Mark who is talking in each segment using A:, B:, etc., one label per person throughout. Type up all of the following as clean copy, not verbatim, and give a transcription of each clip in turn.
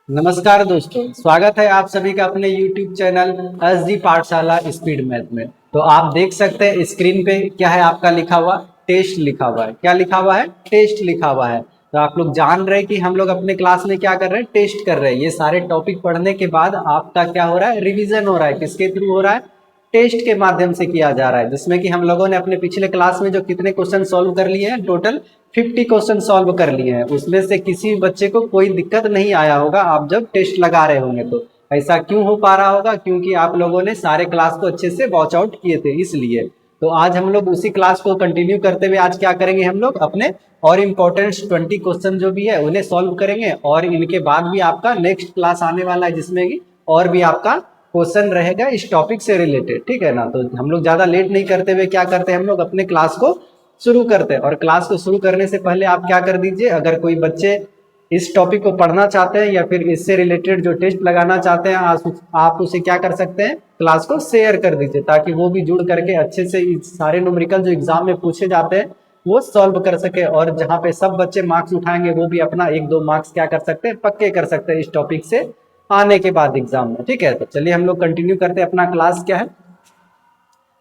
A: नमस्कार दोस्तों, स्वागत है आप सभी का अपने YouTube चैनल एसजी पाठशाला स्पीड मैथ में। तो आप देख सकते हैं स्क्रीन पे क्या है, आपका लिखा हुआ टेस्ट लिखा हुआ है। क्या लिखा हुआ है? टेस्ट लिखा हुआ है। तो आप लोग जान रहे हैं कि हम लोग अपने क्लास में क्या कर रहे हैं, टेस्ट कर रहे हैं। ये सारे टॉपिक पढ़ने के बाद आपका क्या हो रहा है, रिविजन हो रहा है। किसके थ्रू हो रहा है? टेस्ट के माध्यम से किया जा रहा है, जिसमें कि हम लोगों ने अपने पिछले क्लास में जो कितने क्वेश्चन सॉल्व कर लिए हैं, टोटल 50 क्वेश्चन सॉल्व कर लिए हैं। उसमें से किसी बच्चे को कोई दिक्कत नहीं आया होगा आप जब टेस्ट लगा रहे होंगे। तो ऐसा क्यों हो पा रहा होगा? क्योंकि आप लोगों ने सारे क्लास को अच्छे से वॉच आउट किए थे, इसलिए। तो आज हम लोग उसी क्लास को कंटिन्यू करते हुए आज क्या करेंगे, हम लोग अपने और इम्पोर्टेंट 20 क्वेश्चन जो भी है उन्हें सॉल्व करेंगे। और इनके बाद भी आपका नेक्स्ट क्लास आने वाला है, जिसमें कि और भी आपका क्वेश्चन रहेगा इस टॉपिक से रिलेटेड, ठीक है ना। तो हम लोग ज्यादा लेट नहीं करते हुए क्या करते हैं, हम लोग अपने क्लास को शुरू करते हैं। और क्लास को शुरू करने से पहले आप क्या कर दीजिए, अगर कोई बच्चे इस टॉपिक को पढ़ना चाहते हैं या फिर इससे रिलेटेड जो टेस्ट लगाना चाहते हैं, आप उसे क्या कर सकते हैं, क्लास को शेयर कर दीजिए, ताकि वो भी जुड़ करके अच्छे से इस सारे न्यूमेरिकल जो एग्जाम में पूछे जाते हैं वो सॉल्व कर सके। और जहाँ पे सब बच्चे मार्क्स उठाएंगे वो भी अपना 1-2 मार्क्स क्या कर सकते हैं, पक्के कर सकते हैं इस टॉपिक से आने के बाद एग्जाम में, ठीक है। तो चलिए हम लोग कंटिन्यू करते हैं। अपना क्लास क्या है,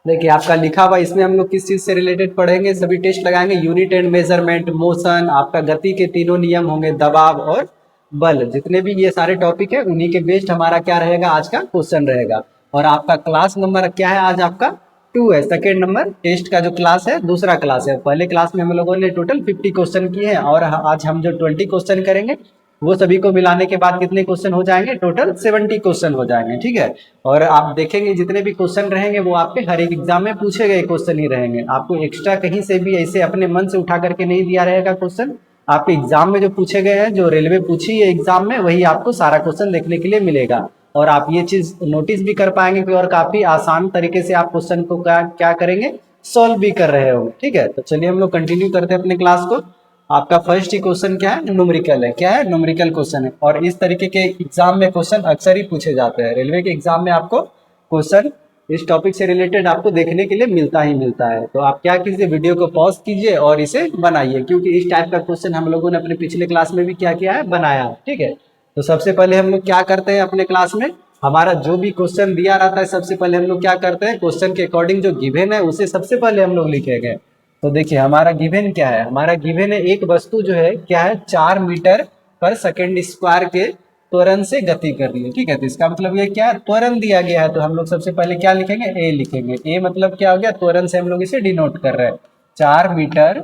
A: देखिए आपका लिखा हुआ, इसमें हम लोग किस चीज से रिलेटेड पढ़ेंगे, सभी टेस्ट लगाएंगे। यूनिट एंड मेजरमेंट, मोशन, आपका गति के तीनों नियम होंगे, दबाव और बल, जितने भी ये सारे टॉपिक है उन्हीं के बेस्ड हमारा क्या रहेगा, आज का क्वेश्चन रहेगा। और आपका क्लास नंबर क्या है, आज आपका 2 है। सेकेंड नंबर टेस्ट का जो क्लास है, दूसरा क्लास है। पहले क्लास में हम लोगों ने टोटल 50 क्वेश्चन किए हैं, और आज हम जो 20 क्वेश्चन करेंगे वो सभी को मिलाने के बाद कितने क्वेश्चन हो जाएंगे, टोटल 70 क्वेश्चन हो जाएंगे, ठीक है। और आप देखेंगे जितने भी क्वेश्चन रहेंगे वो आपके हर एक एग्जाम में पूछे गए क्वेश्चन ही रहेंगे। आपको एक्स्ट्रा कहीं से भी ऐसे अपने मन से उठा करके नहीं दिया रहेगा क्वेश्चन। आपके एग्जाम में जो पूछे गए हैं, जो रेलवे पूछी है एग्जाम में, वही आपको सारा क्वेश्चन देखने के लिए मिलेगा। और आप ये चीज नोटिस भी कर पाएंगे कि और काफी आसान तरीके से आप क्वेश्चन को क्या करेंगे, सॉल्व भी कर रहे होंगे, ठीक है। तो चलिए हम लोग कंटिन्यू करते हैं अपने क्लास को। आपका फर्स्ट ही क्वेश्चन क्या है, न्यूमेरिकल है। क्या है? न्यूमेरिकल क्वेश्चन है। और इस तरीके के एग्जाम में क्वेश्चन अक्सर ही पूछे जाते हैं। रेलवे के एग्जाम में आपको क्वेश्चन इस टॉपिक से रिलेटेड आपको देखने के लिए मिलता ही मिलता है। तो आप क्या कीजिए, वीडियो को पॉज कीजिए और इसे बनाइए, क्योंकि इस टाइप का क्वेश्चन हम लोगों ने अपने पिछले क्लास में भी क्या किया है, बनाया है, ठीक है। तो सबसे पहले हम लोग क्या करते हैं अपने क्लास में, हमारा जो भी क्वेश्चन दिया रहता है सबसे पहले हम लोग क्या करते हैं, क्वेश्चन के अकॉर्डिंग जो गिवन है उसे सबसे पहले हम लोग लिखेंगे। तो देखिए हमारा गिवन क्या है, हमारा गिवन है एक वस्तु जो है क्या है, 4 मीटर पर सेकंड स्क्वायर के त्वरण से गति कर रही है, ठीक है। तो इसका मतलब ये क्या है, त्वरण दिया गया है। तो हम लोग सबसे पहले क्या लिखेंगे, ए लिखेंगे। ए मतलब क्या हो गया, त्वरण से हम लोग इसे डिनोट कर रहे हैं, 4 मीटर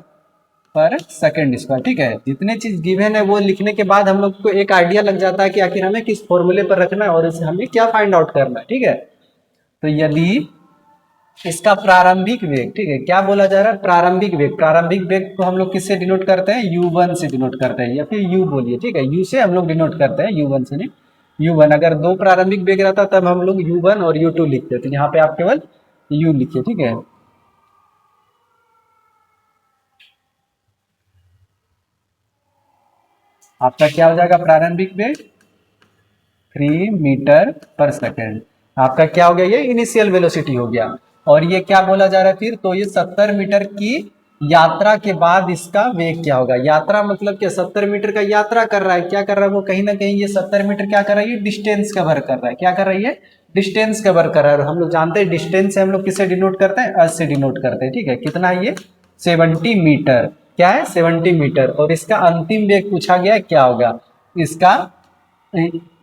A: पर सेकंड स्क्वायर, ठीक है। जितने चीज गिवन है वो लिखने के बाद हम लोग को एक आइडिया लग जाता है कि आखिर हमें किस फॉर्मूले पर रखना है और इसे हमें क्या फाइंड आउट करना है, ठीक है। तो यदि इसका प्रारंभिक वेग, ठीक है, क्या बोला जा रहा है, प्रारंभिक वेग। प्रारंभिक वेग को हम लोग किससे डिनोट करते हैं, u1 से डिनोट करते हैं, या फिर u बोलिए, ठीक है। u से हम लोग डिनोट करते हैं, u1 से नहीं। u1 अगर 2 प्रारंभिक वेग रहता तब हम लोग u1 और u2 लिखते, तो यहाँ पे आप केवल u लिखिए, ठीक है। आपका क्या हो जाएगा, प्रारंभिक वेग 3 मीटर पर सेकेंड। आपका क्या हो गया, ये इनिशियल वेलोसिटी हो गया। और ये क्या बोला जा रहा है फिर, तो ये 70 मीटर की यात्रा के बाद इसका वेग क्या होगा। यात्रा मतलब क्या, 70 मीटर का यात्रा कर रहा है, क्या कर रहा है वो, कहीं ना कहीं ये 70 मीटर क्या कर रहा है, ये डिस्टेंस कवर कर रहा है। क्या कर रही है, डिस्टेंस कवर कर रहा है। और हम लोग जानते हैं डिस्टेंस से हम लोग किससे डिनोट करते हैं, एस से डिनोट करते हैं, ठीक है। कितना है ये, 70 मीटर। क्या है, 70 मीटर। और इसका अंतिम वेग पूछा गया है, क्या होगा इसका,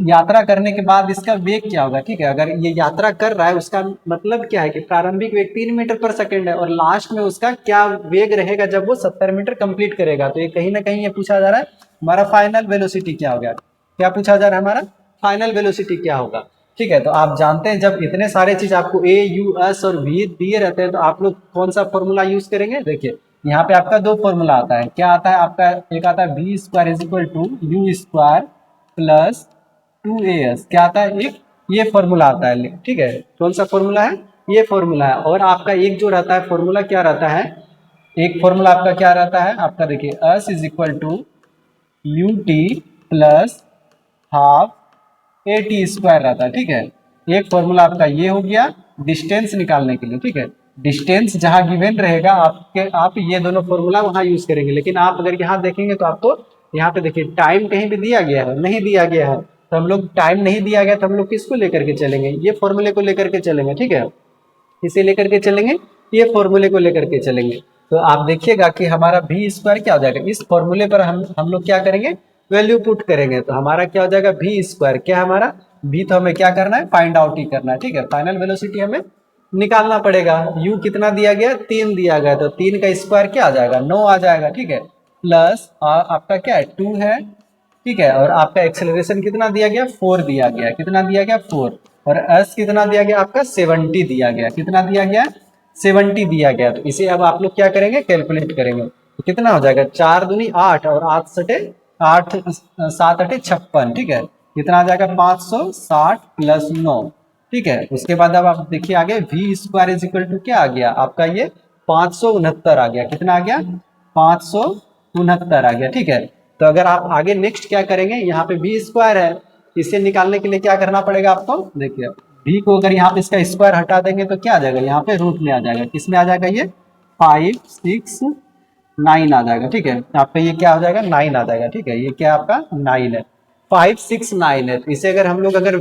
A: यात्रा करने के बाद इसका वेग क्या होगा, ठीक है। अगर ये यात्रा कर रहा है उसका मतलब क्या है कि प्रारंभिक वेग 3 मीटर पर सेकंड है, और लास्ट में उसका क्या वेग रहेगा जब वो 70 मीटर कंप्लीट करेगा। तो ये कहीं ना कहीं ये पूछा जा रहा है हमारा फाइनल वेलोसिटी क्या होगा। क्या पूछा जा रहा है, हमारा फाइनल वेलोसिटी क्या होगा, ठीक है। तो आप जानते हैं जब इतने सारे चीज आपको ए यू एस और वी दिए रहते हैं तो आप लोग कौन सा फॉर्मूला यूज करेंगे। देखिए यहाँ पे आपका 2 फॉर्मूला आता है। क्या आता है आपका, एक आता है v square is equal to u square plus 2as, क्या आता है, एक ये फॉर्मूला आता है, ठीक है। कौन सा फॉर्मूला है, ये फॉर्मूला है। और आपका एक जो रहता है फॉर्मूला क्या रहता है, एक फॉर्मूला आपका क्या रहता है, आपका देखिए s is equal to u t plus half a t square रहता है, ठीक है। एक फॉर्मूला आपका ये हो गया डिस्टेंस निकालने के लिए, ठीक है। डिस्टेंस जहां गिवन रहेगा आप ये दोनों फॉर्मूला वहां यूज करेंगे। लेकिन आप अगर यहाँ देखेंगे तो आपको यहाँ पे देखिए टाइम कहीं भी दिया गया है, नहीं दिया गया है। तो हम लोग टाइम नहीं दिया गया तो हम लोग किसको लेकर के चलेंगे, ये फॉर्मूले को लेकर के चलेंगे, ठीक है, इसे लेकर के चलेंगे, ये फॉर्मूले को लेकर के चलेंगे। तो आप देखिएगा कि हमारा भी स्क्वायर क्या हो जाएगा, इस फॉर्मूले पर हम लोग क्या करेंगे, वैल्यू पुट करेंगे, तो हमारा क्या हो जाएगा भी स्क्वायर, क्या हमारा भी, तो हमें क्या करना है, फाइंड आउट ही करना है, ठीक है, फाइनल वेलोसिटी हमें निकालना पड़ेगा। u कितना दिया गया, 3 दिया गया, तो 3 का स्क्वायर क्या आ जाएगा, 9 आ जाएगा, ठीक है, प्लस आपका क्या है 2 है, ठीक है, और आपका एक्सेलरेशन कितना दिया गया, 4 दिया गया, कितना दिया गया 4, और s कितना दिया गया आपका 70 दिया गया, कितना दिया गया 70 दिया गया। तो इसे अब आप लोग क्या करेंगे, कैलकुलेट करेंगे, तो कितना हो जाएगा 4 दूनी 8 और 8 सटे 8 7 अठे 56, ठीक है, कितना आ जाएगा 560 प्लस 9, ठीक है। उसके बाद अब आप देखिए आगे v square is equal to क्या आ गया आपका, ये 569 आ गया, कितना आ गया 569 आ गया, ठीक है। तो अगर आप आगे नेक्स्ट क्या करेंगे, यहाँ पे वी स्क्वायर है, इसे निकालने के लिए क्या करना पड़ेगा आपको, देखिए वी को अगर यहाँ पे इसका स्क्वायर हटा देंगे तो क्या आ जाएगा, यहाँ पे रूट में आ जाएगा, किसमें आ जाएगा, ये 5 6 9 आ जाएगा, ठीक है, आपका ये क्या हो जाएगा 9 आ जाएगा, ठीक है, ये क्या आपका 9 है, 5 6 9 है। तो इसे अगर हम लोग अगर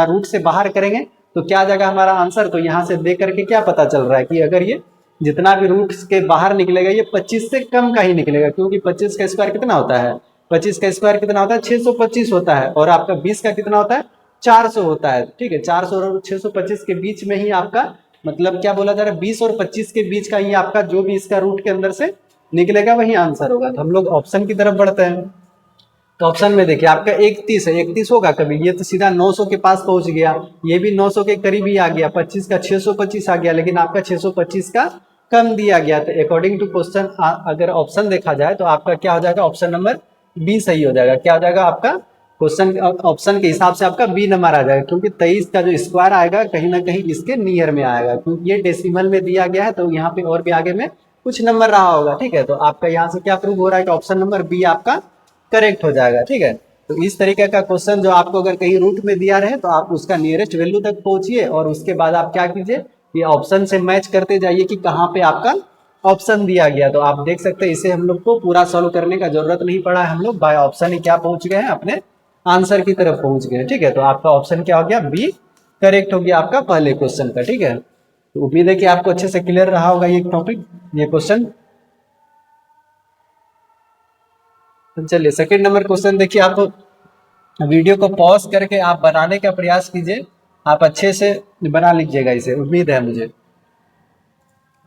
A: रूट से बाहर करेंगे तो क्या आ जाएगा हमारा आंसर, तो यहाँ से देख करके क्या पता चल रहा है कि अगर ये जितना भी रूट के बाहर निकलेगा ये 25 से कम का ही निकलेगा, क्योंकि 25 का स्क्वायर कितना होता है, 25 का स्क्वायर कितना होता है 625 होता है, और आपका 20 का कितना होता है 400 होता है, ठीक है, 400 और 625 के बीच में ही आपका मतलब क्या बोला जा रहा है, 20 और 25 के बीच का ही आपका जो भी इसका रूट के अंदर से निकलेगा वही आंसर होगा। तो हम लोग ऑप्शन की तरफ बढ़ते हैं, तो ऑप्शन में देखिए आपका 31 है, 31 होगा कभी, ये तो सीधा 900 के पास पहुंच गया, ये भी 900 के करीब ही आ गया, 25 का 625 आ गया, लेकिन आपका 625 का कम दिया गया। तो अकॉर्डिंग टू क्वेश्चन अगर ऑप्शन देखा जाए तो आपका क्या हो जाएगा, ऑप्शन नंबर बी सही हो जाएगा। क्या हो जाएगा आपका क्वेश्चन ऑप्शन के हिसाब से आपका बी नंबर आ जाएगा, क्योंकि 23 का जो स्क्वायर आएगा कहीं ना कहीं इसके नियर में आएगा, क्योंकि ये डेसिमल में दिया गया है, तो यहाँ पे और भी आगे में कुछ नंबर रहा होगा, ठीक है। तो आपका यहाँ से क्या प्रूव हो रहा है कि ऑप्शन नंबर बी आपका करेक्ट हो जाएगा, ठीक है। तो इस तरीके का क्वेश्चन जो आपको अगर कहीं रूट में दिया रहे तो आप उसका नियरेस्ट वैल्यू तक पहुंचिए, और उसके बाद आप क्या कीजिए, ये ऑप्शन से मैच करते जाइए कि कहाँ पे आपका ऑप्शन दिया गया। तो आप देख सकते हैं इसे हम लोग को पूरा सॉल्व करने का जरूरत नहीं पड़ा है, हम लोग बाय ऑप्शन ही क्या पहुंच गए हैं, अपने आंसर की तरफ पहुंच गए, ठीक है। तो आपका ऑप्शन क्या हो गया, बी करेक्ट हो गया आपका पहले क्वेश्चन का, ठीक है। तो उम्मीद है कि आपको अच्छे से क्लियर रहा होगा ये टॉपिक, ये क्वेश्चन। चलिए सेकंड नंबर क्वेश्चन देखिए, आप वीडियो को पॉज करके आप बनाने का प्रयास कीजिए, आप अच्छे से बना लीजिएगा इसे, उम्मीद है मुझे।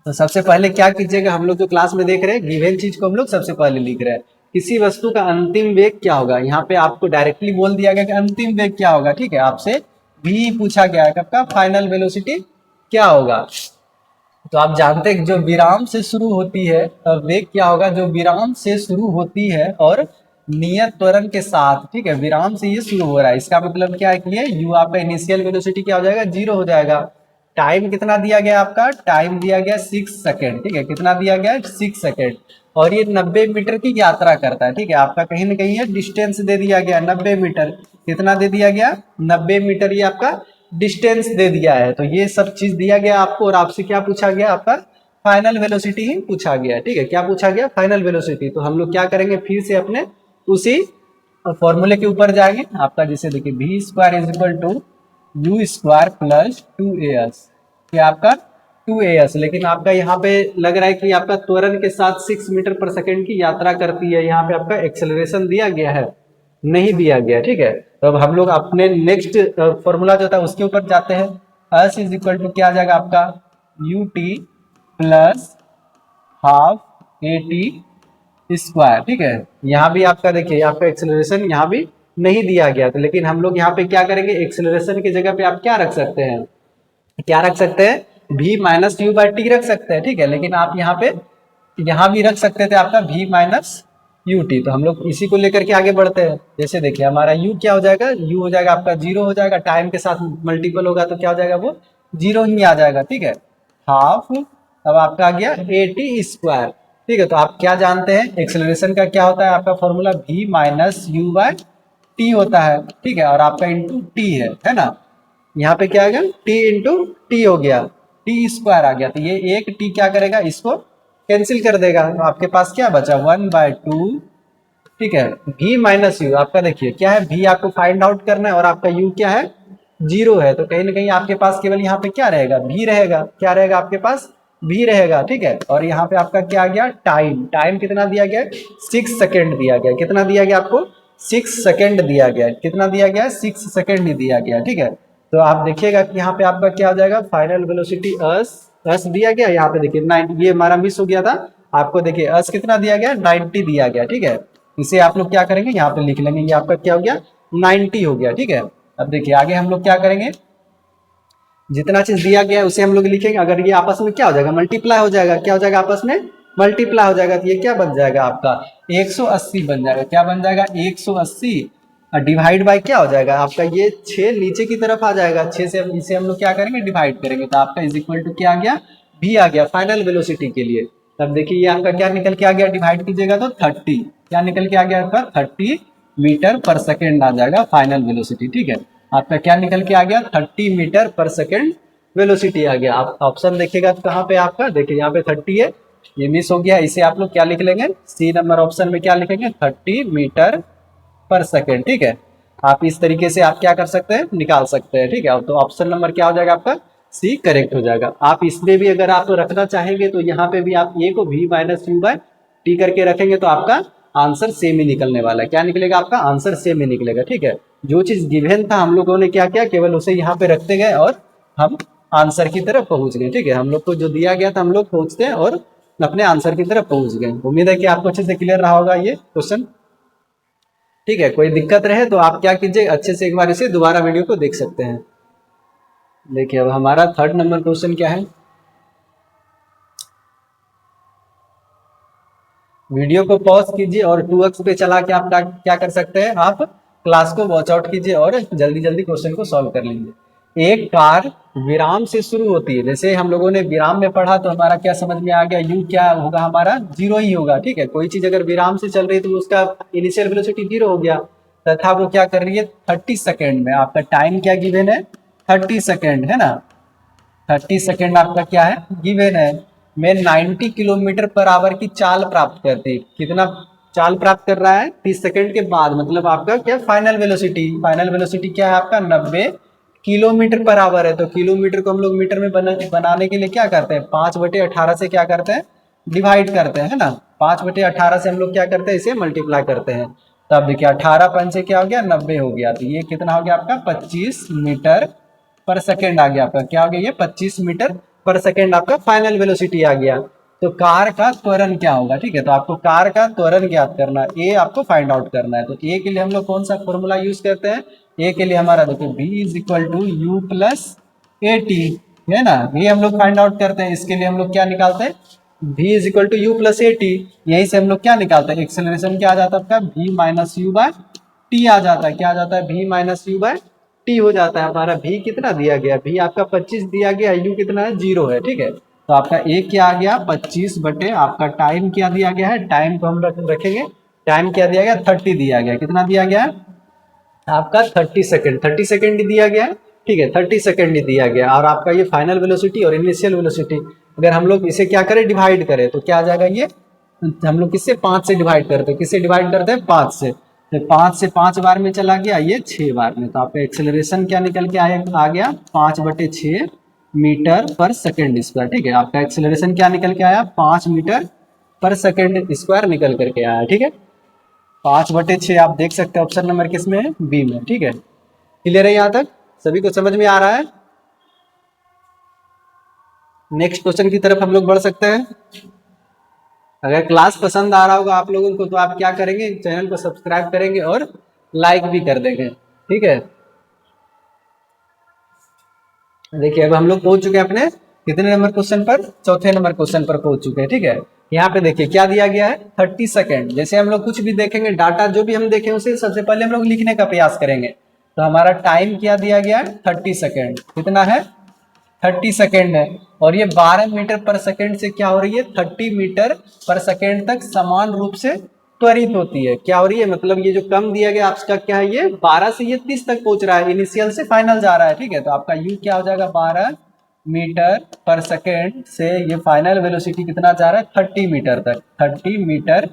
A: तो सबसे पहले क्या कीजिएगा, हम लोग जो क्लास में देख रहे हैं गिवन चीज को हम लोग सबसे पहले लिख रहे हैं, किसी वस्तु का अंतिम वेग क्या होगा, यहाँ पे आपको डायरेक्टली बोल दिया गया कि अंतिम वेग क्या होगा, ठीक है, आपसे भी पूछा गया है आपका फाइनल वेलोसिटी क्या होगा। तो आप जानते हैं जो विराम से शुरू होती है वेग क्या होगा, जो विराम से शुरू होती है और नियत त्वरण के साथ, ठीक है, विराम से ये शुरू हो रहा है, इसका मतलब क्या है कि ये यू आपका इनिशियल वेलोसिटी क्या हो जाएगा, 0 हो जाएगा। टाइम कितना दिया गया आपका, टाइम दिया गया 6 सेकेंड, ठीक है, कितना दिया गया 6 सेकेंड, और ये 90 मीटर की यात्रा करता है, ठीक है, आपका कहीं ना कहीं ये डिस्टेंस दे दिया गया 90 मीटर, कितना दे दिया गया 90 मीटर, ये आपका डिस्टेंस दे दिया है। तो ये सब चीज दिया गया आपको, और आपसे क्या पूछा गया, आपका फाइनल वेलोसिटी ही पूछा गया, ठीक है, क्या पूछा गया फाइनल वेलोसिटी। तो हम लोग क्या करेंगे, फिर से अपने उसी फॉर्मूले के ऊपर जाएंगे आपका, जैसे देखिए v square is equal to u square plus 2as, ये आपका 2as, लेकिन आपका यहाँ पे लग रहा है कि आपका त्वरण के साथ 6 मीटर पर सेकेंड की यात्रा करती है, यहाँ पे आपका एक्सेलरेशन दिया गया है, नहीं दिया गया, ठीक है। तो अब हम लोग अपने नेक्स्ट फॉर्मूला जो था उसके ऊपर जाते हैं, s इज इक्वल टू क्या आ जाएगा आपका you t plus half a t square, ठीक है। यहाँ भी आपका देखिए आपका एक्सेलरेशन यहाँ भी नहीं दिया गया, तो लेकिन हम लोग यहाँ पे क्या करेंगे, एक्सेलरेशन की जगह पे आप क्या रख सकते हैं, क्या रख सकते हैं v minus U by T रख सकते हैं, ठीक है, लेकिन आप यहाँ पे यहाँ भी रख सकते थे आपका v माइनस यू टी। तो हम लोग इसी को लेकर के आगे बढ़ते हैं, जैसे देखिए हमारा u क्या हो जाएगा, u हो जाएगा आपका 0 हो जाएगा, टाइम के साथ मल्टीपल होगा तो क्या हो जाएगा, वो 0 ही आ जाएगा, ठीक है, हाफ, अब आपका आ गया ए टी स्क्वायर, ठीक है। तो आप क्या जानते हैं एक्सेलरेशन का क्या होता है, आपका formula v minus U by T होता है, ठीक है, और आपका इंटू टी है ना, यहाँ पे क्या आ गया t इंटू टी हो गया, टी स्क्वायर आ गया, तो ये एक t क्या करेगा, इसको कैंसिल कर देगा, तो आपके पास क्या बचा 1/2 ठीक है। v माइनस यू आपका देखिए क्या है, v आपको फाइंड आउट करना है और आपका u क्या है, 0 है। तो कहीं ना कहीं आपके पास केवल यहाँ पे क्या रहेगा, v रहेगा। क्या रहेगा आपके पास, v रहेगा, ठीक है। और यहाँ पे आपका क्या आ गया, टाइम। टाइम कितना दिया गया, 6 सेकेंड दिया गया। कितना दिया गया आपको, 6 सेकेंड दिया गया। कितना दिया गया, 6 सेकेंड ही दिया गया, ठीक है। तो आप देखिएगा कि यहाँ पे आपका क्या हो जाएगा, फाइनल वेलोसिटी अस दिया गया। यहाँ पे देखिए 90, ये हमारा मिस हो गया था। आपको देखिए अस कितना दिया गया, 90 दिया गया, ठीक है। इसे आप लोग क्या करेंगे, यहाँ पे लिख लेंगे, ये आपका क्या हो गया, 90 हो गया, ठीक है। अब देखिए आगे हम लोग क्या करेंगे, जितना चीज दिया गया है उसे हम लोग लिखेंगे। अगर ये आपस में क्या हो जाएगा, मल्टीप्लाई हो जाएगा। क्या हो जाएगा, आपस में मल्टीप्लाई हो जाएगा। तो ये क्या बन जाएगा आपका, 180 बन जाएगा। क्या बन जाएगा, 180 डिवाइड बाय क्या हो जाएगा आपका, ये 6 नीचे की तरफ आ जाएगा। 6 से इसे हम लोग क्या करेंगे, डिवाइड करेंगे। तो आपका इज इक्वल टू क्या आ गया, भी आ गया फाइनल वेलोसिटी के लिए। तब देखिए ये आपका क्या निकल के आ गया, डिवाइड कीजिएगा तो 30। क्या निकल के आ गया आपका, 30 मीटर पर सेकेंड आ जाएगा फाइनल वेलोसिटी, ठीक है। आपका क्या निकल के आ गया, 30 मीटर पर सेकेंड वेलोसिटी आ गया। आप ऑप्शन देखिएगा तो कहाँ पे आपका, देखिए यहाँ पे 30 है, ये मिस हो गया। इसे आप लोग क्या लिख लेंगे, सी नंबर ऑप्शन में क्या लिखेंगे, 30 मीटर पर सेकेंड, ठीक है। आप इस तरीके से आप क्या कर सकते हैं, निकाल सकते हैं, ठीक है। तो ऑप्शन नंबर क्या हो जाएगा आपका, सी करेक्ट हो जाएगा। आप इसमें भी अगर आप रखना चाहेंगे तो यहाँ पे भी आप ए को v minus you by t करके रखेंगे तो आपका आंसर सेम ही निकलने वाला है। क्या निकलेगा आपका, आंसर सेम ही निकलेगा, ठीक है। जो चीज गिवन था हम लोगों ने क्या किया, केवल उसे यहाँ पे रखते गए और हम आंसर की तरफ पहुंच गए, ठीक है। हम लोग को जो दिया गया था हम लोग पहुंचते हैं और अपने आंसर की तरफ पहुंच गए। उम्मीद है कि आपको अच्छे से क्लियर रहा होगा ये क्वेश्चन, ठीक है। कोई दिक्कत रहे तो आप क्या कीजिए, अच्छे से एक बार इसे दोबारा वीडियो को देख सकते हैं। देखिए अब हमारा 3rd नंबर क्वेश्चन क्या है, वीडियो को पॉज कीजिए और 2x पे चला के आप क्या कर सकते हैं, आप क्लास को वॉच आउट कीजिए और जल्दी जल्दी क्वेश्चन को सॉल्व कर लीजिए। एक कार विराम से शुरू होती है, जैसे हम लोगों ने विराम में पढ़ा तो हमारा क्या समझ में आ गया, यू क्या होगा हमारा, 0 ही होगा, ठीक है। कोई चीज अगर विराम से चल रही है तो उसका इनिशियल वेलोसिटी 0 हो गया, तथा वो क्या कर रही है 30 सेकेंड में। आपका टाइम क्या गिवन है, 30 सेकेंड है ना, 30 सेकेंड आपका क्या है, गिवन है। मैं 90 किलोमीटर पर आवर की चाल प्राप्त करती, कितना चाल प्राप्त कर रहा है, 30 सेकेंड के बाद। मतलब आपका क्या फाइनल वेलोसिटी, फाइनल वेलोसिटी क्या है आपका, 90 किलोमीटर पर आवर है। तो किलोमीटर को हम लोग मीटर में बनाने के लिए क्या करते हैं, 5/18 से क्या करते हैं, डिवाइड करते हैं, है ना। 5/18 से हम लोग क्या करते हैं, इसे मल्टीप्लाई करते हैं। तो अब देखिए 18 5 से क्या हो गया, 90 हो गया। तो ये कितना हो गया आपका, 25 मीटर पर सेकेंड आ गया आपका। क्या हो गया, ये 25 मीटर पर सेकेंड आपका फाइनल वेलोसिटी आ गया। तो कार का त्वरण क्या होगा, ठीक है। तो आपको कार का त्वरण ज्ञात करना है, ए आपको फाइंड आउट करना है। तो ए के लिए हम लोग कौन सा फॉर्मूला यूज करते हैं, ए के लिए हमारा देखो v is equal to u plus a t, है ना। ये हम लोग फाइंड आउट करते हैं। इसके लिए हम लोग क्या निकालते हैं, v is equal to u plus a t. यहीं से हम लोग क्या निकालते हैं, एक्सेलरेशन क्या आ जाता है आपका, v minus you by T आ जाता है। क्या आ जाता है, v minus you by T हो जाता है। हमारा v कितना दिया गया, v आपका 25 दिया गया, u कितना है, 0 है, ठीक है। तो आपका a क्या आ गया, 25 बटे आपका टाइम क्या दिया गया है, टाइम को हम रखेंगे, टाइम क्या दिया गया, 30 दिया गया। कितना दिया गया है आपका, 30 सेकेंड, 30 सेकेंड ही दिया गया है, ठीक है। 30 सेकेंड ही दिया गया। और आपका ये फाइनल वेलोसिटी और इनिशियल वेलोसिटी, अगर हम लोग इसे क्या करें, डिवाइड करें तो क्या आ जाएगा, ये हम लोग किससे, 5 से डिवाइड करते हैं। किससे डिवाइड करते हैं, 5 से। तो 5 से 5 बार में चला गया, ये 6 बार में। तो आपका एक्सेलरेशन क्या निकल के आ गया, 5/6 मीटर पर सेकेंड स्क्वायर, ठीक है। आपका एक्सेलरेशन क्या निकल के आया, 5 मीटर पर सेकेंड स्क्वायर निकल करके आया, ठीक है। 5/6 आप देख सकते हैं ऑप्शन नंबर किस में है, बी में, ठीक है। क्लियर है, यहाँ तक सभी को समझ में आ रहा है। नेक्स्ट क्वेश्चन की तरफ हम लोग बढ़ सकते हैं। अगर क्लास पसंद आ रहा होगा आप लोगों को तो आप क्या करेंगे, चैनल को सब्सक्राइब करेंगे और लाइक भी कर देंगे, ठीक है। देखिए अब हम लोग पहुंच चुके हैं अपने कितने नंबर क्वेश्चन पर, चौथे नंबर क्वेश्चन पर पहुंच चुके हैं, ठीक है। यहाँ पे देखिए क्या दिया गया है, 30 सेकेंड। जैसे हम लोग कुछ भी देखेंगे, डाटा जो भी हम देखें उसे सबसे पहले हम लोग लिखने का प्रयास करेंगे। तो हमारा टाइम क्या दिया गया है, 30 सेकेंड। कितना है, 30 सेकेंड है। और ये 12 मीटर पर सेकेंड से क्या हो रही है, 30 मीटर पर सेकेंड तक समान रूप से त्वरित होती है। क्या हो रही है, मतलब ये जो कम दिया गया आपका क्या है, ये 12 से ये 30 तक पहुंच रहा है, इनिशियल से फाइनल जा रहा है, ठीक है। तो आपका यू क्या हो जाएगा, 12 मीटर पर सेकेंड से ये फाइनल वेलोसिटी कितना जा रहा है, 30 मीटर तक, 30 मीटर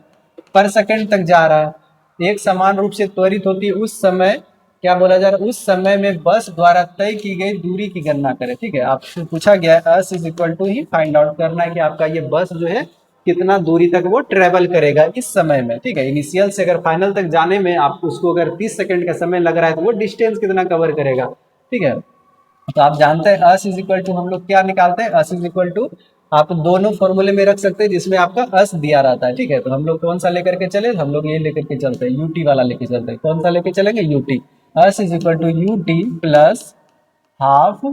A: पर सेकेंड तक जा रहा है। एक समान रूप से त्वरित होती है उस समय, क्या बोला जा रहा है, उस समय में बस द्वारा तय की गई दूरी की गणना करें। ठीक है, आपसे पूछा गया है एस इज इक्वल टू ही फाइंड आउट करना है कि आपका ये बस जो है कितना दूरी तक वो ट्रेवल करेगा इस समय में। ठीक है, इनिशियल से अगर फाइनल तक जाने में आप उसको अगर 30 सेकंड का समय लग रहा है तो वो डिस्टेंस कितना कवर करेगा। ठीक है, तो आप जानते हैं अस इज इक्वल टू हम लोग क्या निकालते हैं, अस इज इक्वल टू आप दोनों फॉर्मूले में रख सकते हैं जिसमें आपका अस दिया रहता है। ठीक है, तो हम लोग कौन सा लेकर के चले, हम लोग ये लेकर के चलते हैं यूटी वाला लेके चलते हैं। कौन सा लेके चलेंगे, u t. S is equal to u t plus half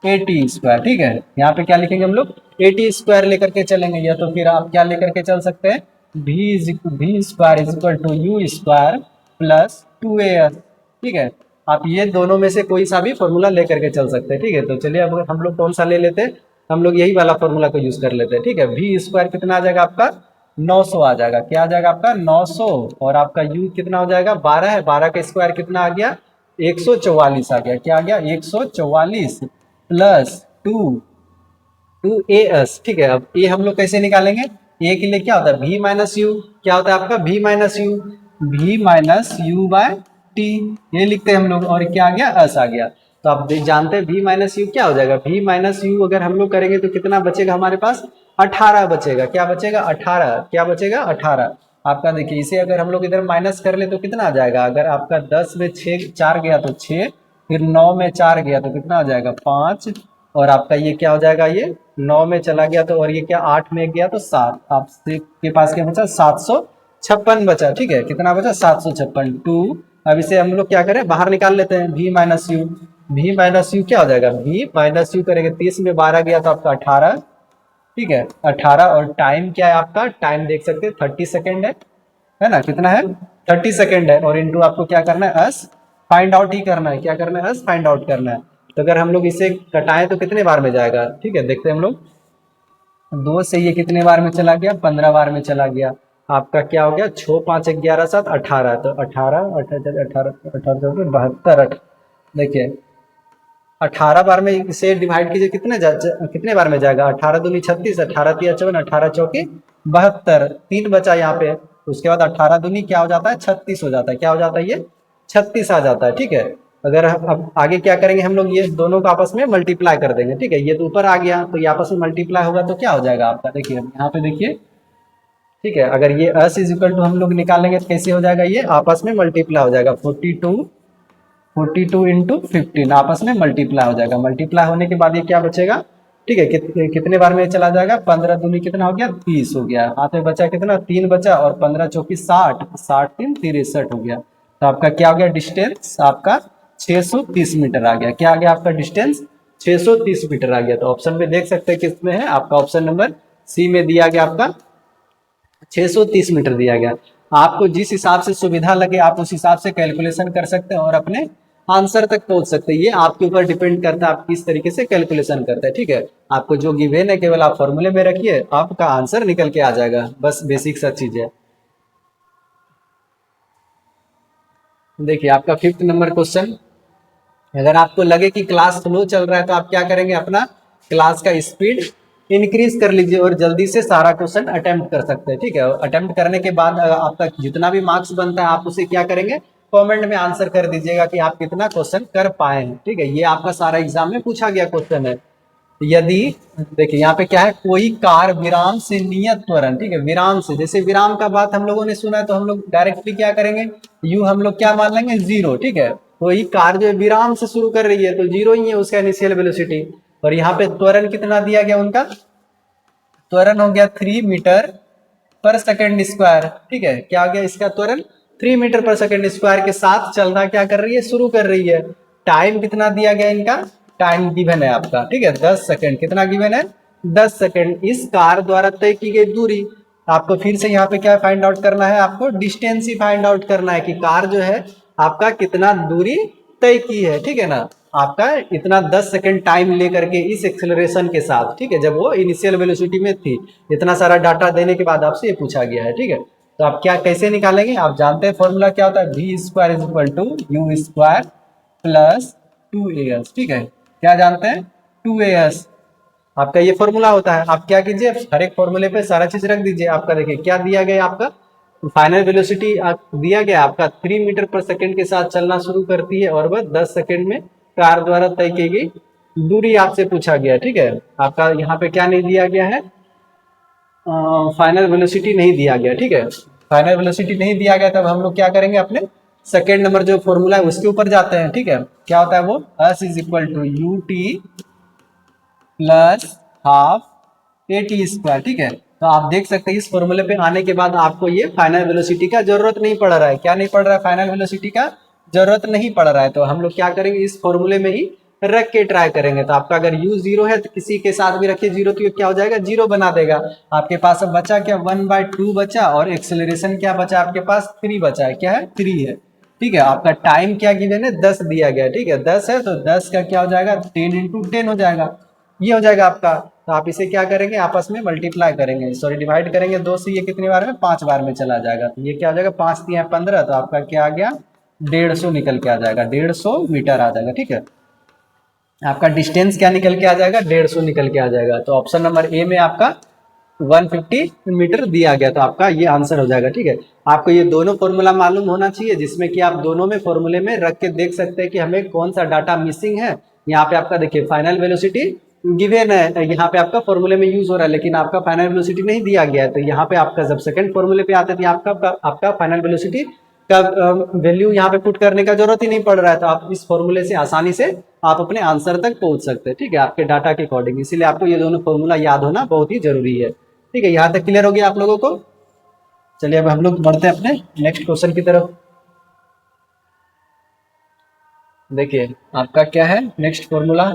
A: a t square. ठीक है, यहाँ पे क्या लिखेंगे हम लोग, ए टी स्क्वायर लेकर के चलेंगे, या तो फिर आप क्या लेकर के चल सकते हैं, v square is equal to u square plus 2as। ठीक है, आप ये दोनों में से कोई सा भी फॉर्मूला लेकर के चल सकते हैं। ठीक है, तो चलिए अब हम लोग कौन सा ले लेते हैं, हम लोग यही वाला फॉर्मूला को यूज कर लेते हैं। ठीक है, भी स्क्वायर कितना आ जाएगा आपका 900 आ जाएगा, क्या आ जाएगा आपका 900, और आपका यू कितना हो जाएगा 12 है, 12 का स्क्वायर कितना आ गया 144 आ गया, क्या आ गया 144 प्लस 2 ठीक है, अब ए हम लोग कैसे निकालेंगे, ए के लिए क्या होता है भी माइनस यू, क्या होता है आपका भी माइनस यू, भी माइनस यू बाय टी, ये लिखते हैं हम लोग, और क्या आ गया अस आ गया। तो आप जानते हैं भी माइनस यू क्या हो जाएगा, भी माइनस यू अगर हम लोग करेंगे तो कितना बचेगा हमारे पास 18 बचेगा, क्या बचेगा 18, क्या बचेगा 18। आपका देखिए इसे अगर हम लोग इधर माइनस कर ले तो कितना आ जाएगा, अगर आपका 10 में 6 4 गया तो 6, फिर 9 में 4 गया तो कितना आ जाएगा 5, और आपका ये क्या हो जाएगा, ये 9 में चला गया तो, और ये क्या 8 में गया तो 7, आपके पास क्या बचा 756 बचा। ठीक है, कितना बचा 756 टू, अब इसे हम लोग क्या करें बाहर निकाल लेते हैं, भी माइनस यू, भी माइनस यू क्या हो जाएगा, भी माइनस यू करेंगे 30 में 12 गया तो आपका 18। ठीक है 18, और टाइम क्या है आपका, टाइम देख सकते हैं 30 सेकेंड है ना, कितना है 30 सेकेंड है, और इंटू आपको क्या करना है अस फाइंड आउट ही करना है, क्या करना है अस फाइंड आउट करना है। तो अगर हम लोग इसे कटाएं तो कितने बार में जाएगा, ठीक है देखते हैं हम लोग, 2 से ये कितने बार में चला गया 15 बार में चला गया, आपका क्या हो गया 6 5 11 7 18, तो 18 18 18 18 72, देखिए 18 बार में इसे डिवाइड कीजिए कितने बार में जाएगा, 18 दूनी 36, 18 तिया 54, 18 चौके 72, 3 बचा यहाँ पे, उसके बाद 18 दूनी क्या हो जाता है 36 हो जाता है, क्या हो जाता है ये 36 आ जाता है। ठीक है, अगर अब आगे क्या करेंगे हम लोग, ये दोनों को आपस में मल्टीप्लाई कर देंगे। ठीक है, ये तो ऊपर आ गया तो ये आपस में मल्टीप्लाई होगा तो क्या हो जाएगा आपका, देखिए यहाँ पे देखिए। ठीक है, अगर ये अस इज इक्वल टू हम लोग निकालेंगे तो कैसे हो जाएगा, ये आपस में मल्टीप्लाई हो जाएगा 42 इंटू 15 आपस में मल्टीप्लाई हो जाएगा, मल्टीप्लाई होने के बाद ये क्या बचेगा। ठीक है, कितने बार में चला जाएगा, 15 दूनी कितना हो गया 30 हो गया, हाथ में बचा कितना 3 बचा, और 15 चौकी 60, 60 3 63 हो गया, तो आपका क्या हो गया डिस्टेंस आपका 630 मीटर आ गया, क्या आ गया आपका डिस्टेंस 630 मीटर आ गया। तो ऑप्शन में देख सकते हैं किसमें है आपका, ऑप्शन नंबर सी में दिया गया आपका 630 मीटर दिया गया। आपको जिस हिसाब से सुविधा लगे आप उस हिसाब से कैलकुलेशन कर सकते हैं और अपने आंसर तक पहुंच सकते हैं, ये आपके ऊपर डिपेंड करता है आप किस तरीके से कैलकुलेशन करते हैं। ठीक है, आपको जो गिवन है केवल आप फॉर्मूले में रखिए, आपका आंसर निकल के आ जाएगा, बस बेसिक सा चीज है। देखिए आपका 5th नंबर क्वेश्चन, अगर आपको लगे कि क्लास स्लो चल रहा है तो आप क्या करेंगे, अपना क्लास का स्पीड इंक्रीज कर लीजिए और जल्दी से सारा क्वेश्चन अटेम्प्ट कर सकते हैं। ठीक है, अटेम्प्ट करने के बाद आपका जितना भी मार्क्स बनता है आप उसे क्या करेंगे, कमेंट में आंसर कर दीजिएगा कि आप कितना क्वेश्चन कर पाए हैं। ठीक है, ये आपका सारा एग्जाम में पूछा गया क्वेश्चन है। यदि देखिए यहाँ पे क्या है, कोई कार विराम से नियत त्वरण, ठीक है विराम से, जैसे विराम का बात हम लोगों ने सुना है तो हम लोग डायरेक्टली क्या करेंगे, यू हम लोग क्या मान लेंगे 0। ठीक है, कोई कार जो है विराम से शुरू कर रही है तो 0 ही है उसका इनिशियल वेलोसिटी, और यहाँ पे त्वरण कितना दिया गया उनका, त्वरण हो गया 3 मीटर पर सेकेंड स्क्वायर। ठीक है, क्या हो गया इसका त्वरण 3 मीटर पर सेकेंड स्क्वायर के साथ चलना क्या कर रही है, शुरू कर रही है। टाइम कितना दिया गया इनका, टाइम गिवन है आपका, ठीक है 10 सेकेंड, कितना गिवन है 10 सेकेंड। इस कार द्वारा तय की गई दूरी, आपको फिर से यहाँ पे क्या फाइंड आउट करना है, आपको डिस्टेंस ही फाइंड आउट करना है कि कार जो है आपका कितना दूरी तय की है। ठीक है ना, आपका इतना 10 सेकंड टाइम लेकर के इस एक्सेलरेशन के साथ, ठीक है जब वो इनिशियल वेलोसिटी में थी, इतना सारा डाटा देने के बाद आपसे ये पूछा गया है। ठीक है, तो आप क्या कैसे निकालेंगे, आप जानते हैं फॉर्मूला क्या होता है, v square is equal to u square plus 2as। ठीक है, क्या जानते हैं 2as, आपका ये फॉर्मूला होता है। आप क्या कीजिए, हर एक फॉर्मूले पे सारा चीज रख दीजिए। आपका देखिए क्या दिया गया आपका फाइनल वेलोसिटी दिया गया आपका 3 मीटर पर सेकंड के साथ चलना शुरू करती है और वह 10 सेकंड में कार द्वारा तय की गई दूरी आपसे पूछा गया। ठीक है, आपका यहाँ पे क्या नहीं दिया गया है, फाइनल वेलोसिटी नहीं दिया गया। ठीक है, फाइनल वेलोसिटी नहीं दिया गया, तब हम लोग क्या करेंगे, अपने सेकेंड नंबर जो फॉर्मूला है उसके ऊपर जाते हैं। ठीक है, क्या होता है वो, s is equal to u t plus half a t square. ठीक है, तो आप देख सकते हैं इस फॉर्मूले पे आने के बाद आपको ये फाइनल वेलोसिटी का जरूरत नहीं पड़ रहा है। क्या नहीं पड़ रहा है, फाइनल वेलोसिटी का जरूरत नहीं पड़ रहा है। तो हम लोग क्या करेंगे, इस फॉर्मूले में ही रख के ट्राई करेंगे। तो आपका अगर u जीरो है तो किसी के साथ भी रखिए जीरो, तो ये क्या हो जाएगा, जीरो बना देगा। आपके पास अब बचा क्या, 1/2 बचा, और एक्सेलरेशन क्या बचा आपके पास, 3 बचा है। क्या है, 3 है। ठीक है, आपका टाइम क्या गिवन है, 10 दिया गया। ठीक है, 10 है तो 10 का क्या हो जाएगा, 10 × 10 हो जाएगा। ये हो जाएगा आपका। तो आप इसे क्या करेंगे, आपस में मल्टीप्लाई करेंगे, सॉरी डिवाइड करेंगे 2 से। ये कितने बार में, 5 बार में चला जाएगा। तो ये क्या हो जाएगा, 5 × 3 = 15। तो आपका क्या आ गया, 150 निकल के आ जाएगा, 150 मीटर आ जाएगा। ठीक है, आपका डिस्टेंस क्या निकल के आ जाएगा, 150 निकल के आ जाएगा। तो ऑप्शन नंबर ए में आपका 150 मीटर दिया गया, तो आपका ये आंसर हो जाएगा। ठीक है, आपको ये दोनों फॉर्मूला मालूम होना चाहिए, जिसमें कि आप दोनों में फॉर्मूले में रख के देख सकते हैं कि हमें कौन सा डाटा मिसिंग है। यहाँ पे आपका देखिए फाइनल वेलोसिटी गिवन है, यहाँ पे आपका फॉर्मूले में यूज हो रहा है, लेकिन आपका फाइनल वेलोसिटी नहीं दिया गया है। तो यहाँ पे आपका जब सेकंड फॉर्मूले पे आते थे आपका फाइनल वेलोसिटी का वैल्यू यहाँ पे पुट करने का जरूरत ही नहीं पड़ रहा है। तो आप इस फॉर्मूले से आसानी से आप अपने आंसर तक पहुंच सकते हैं। ठीक है, आपके डाटा के अकॉर्डिंग। इसीलिए आपको ये दोनों फॉर्मूला याद होना बहुत ही जरूरी है। ठीक है, यहाँ तक क्लियर हो गया आप लोगों को। चलिए अब हम लोग बढ़ते हैं अपने नेक्स्ट क्वेश्चन की तरफ। देखिए आपका क्या है नेक्स्ट फॉर्मूला,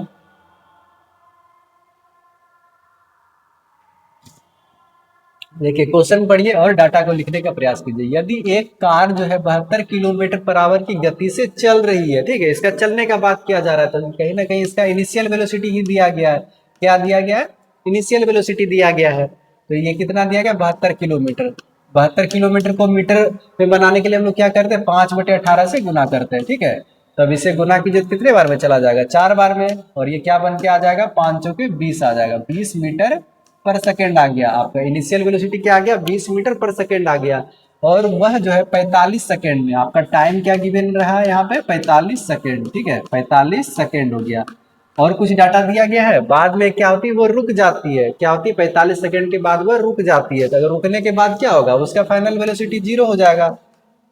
A: देखिए क्वेश्चन पढ़िए और डाटा को लिखने का प्रयास कीजिए। यदि एक कार जो है 72 किलोमीटर पर आवर की गति से चल रही है, ठीक है, इसका चलने का बात किया जा रहा है, तो कहीं ना कहीं इसका इनिशियल वेलोसिटी ही दिया गया है। क्या दिया गया है, इनिशियल वेलोसिटी दिया गया है। तो ये कितना दिया गया, 72 किलोमीटर। 72 किलोमीटर को मीटर में बनाने के लिए हम लोग क्या करते हैं, 5/18 से गुना करते हैं। ठीक है, तब इसे गुना कीजिए कितने बार में चला जाएगा, 4 बार में, और ये क्या बन के आ जाएगा, 5 चौके 20 आ जाएगा, 20 मीटर पर सेकेंड आ गया। आपका इनिशियल वेलोसिटी क्या आ गया, 20 मीटर पर सेकेंड आ गया। और वह जो है 45 सेकेंड में, आपका टाइम क्या गिवन रहा है यहाँ पे, 45 सेकेंड। ठीक है, 45 सेकेंड हो गया। और कुछ डाटा दिया गया है, बाद में क्या होती है, वो रुक जाती है। क्या होती है, 45 सेकेंड के बाद वह रुक जाती है। तो अगर रुकने के बाद क्या होगा, उसका फाइनल वेलोसिटी 0 हो जाएगा।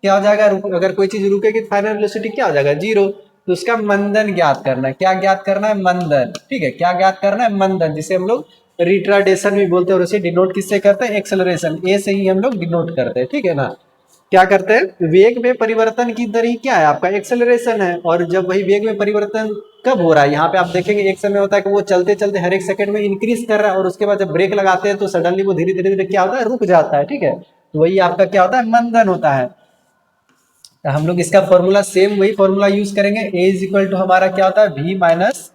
A: क्या हो जाएगा, अगर कोई चीज रुकेगी तो फाइनल वेलोसिटी क्या हो जाएगा, 0। तो उसका मंदन ज्ञात करना है। क्या ज्ञात करना है, मंदन। ठीक है, क्या ज्ञात करना है, मंदन, जिसे हम लोग रिट्राडेशन भी बोलते हैं। और उसे डिनोट किससे करते हैं, एक्सेलरेशन, ए से ही हम लोग डिनोट करते हैं। ठीक है ना, क्या करते हैं, वेग में परिवर्तन की दर ही क्या है, आपका एक्सेलरेशन है। और जब वही वेग में परिवर्तन कब हो रहा है, यहाँ पे आप देखेंगे एक समय होता है कि वो चलते चलते हर एक सेकंड में इंक्रीज कर रहा है, और उसके बाद जब ब्रेक लगाते हैं तो सडनली वो धीरे धीरे धीरे क्या होता है, रुक जाता है। ठीक है, तो वही आपका क्या होता है, मंदन होता है। तो हम लोग इसका फॉर्मूला सेम वही फॉर्मूला यूज करेंगे। ए इज इक्वल टू हमारा क्या होता है, v minus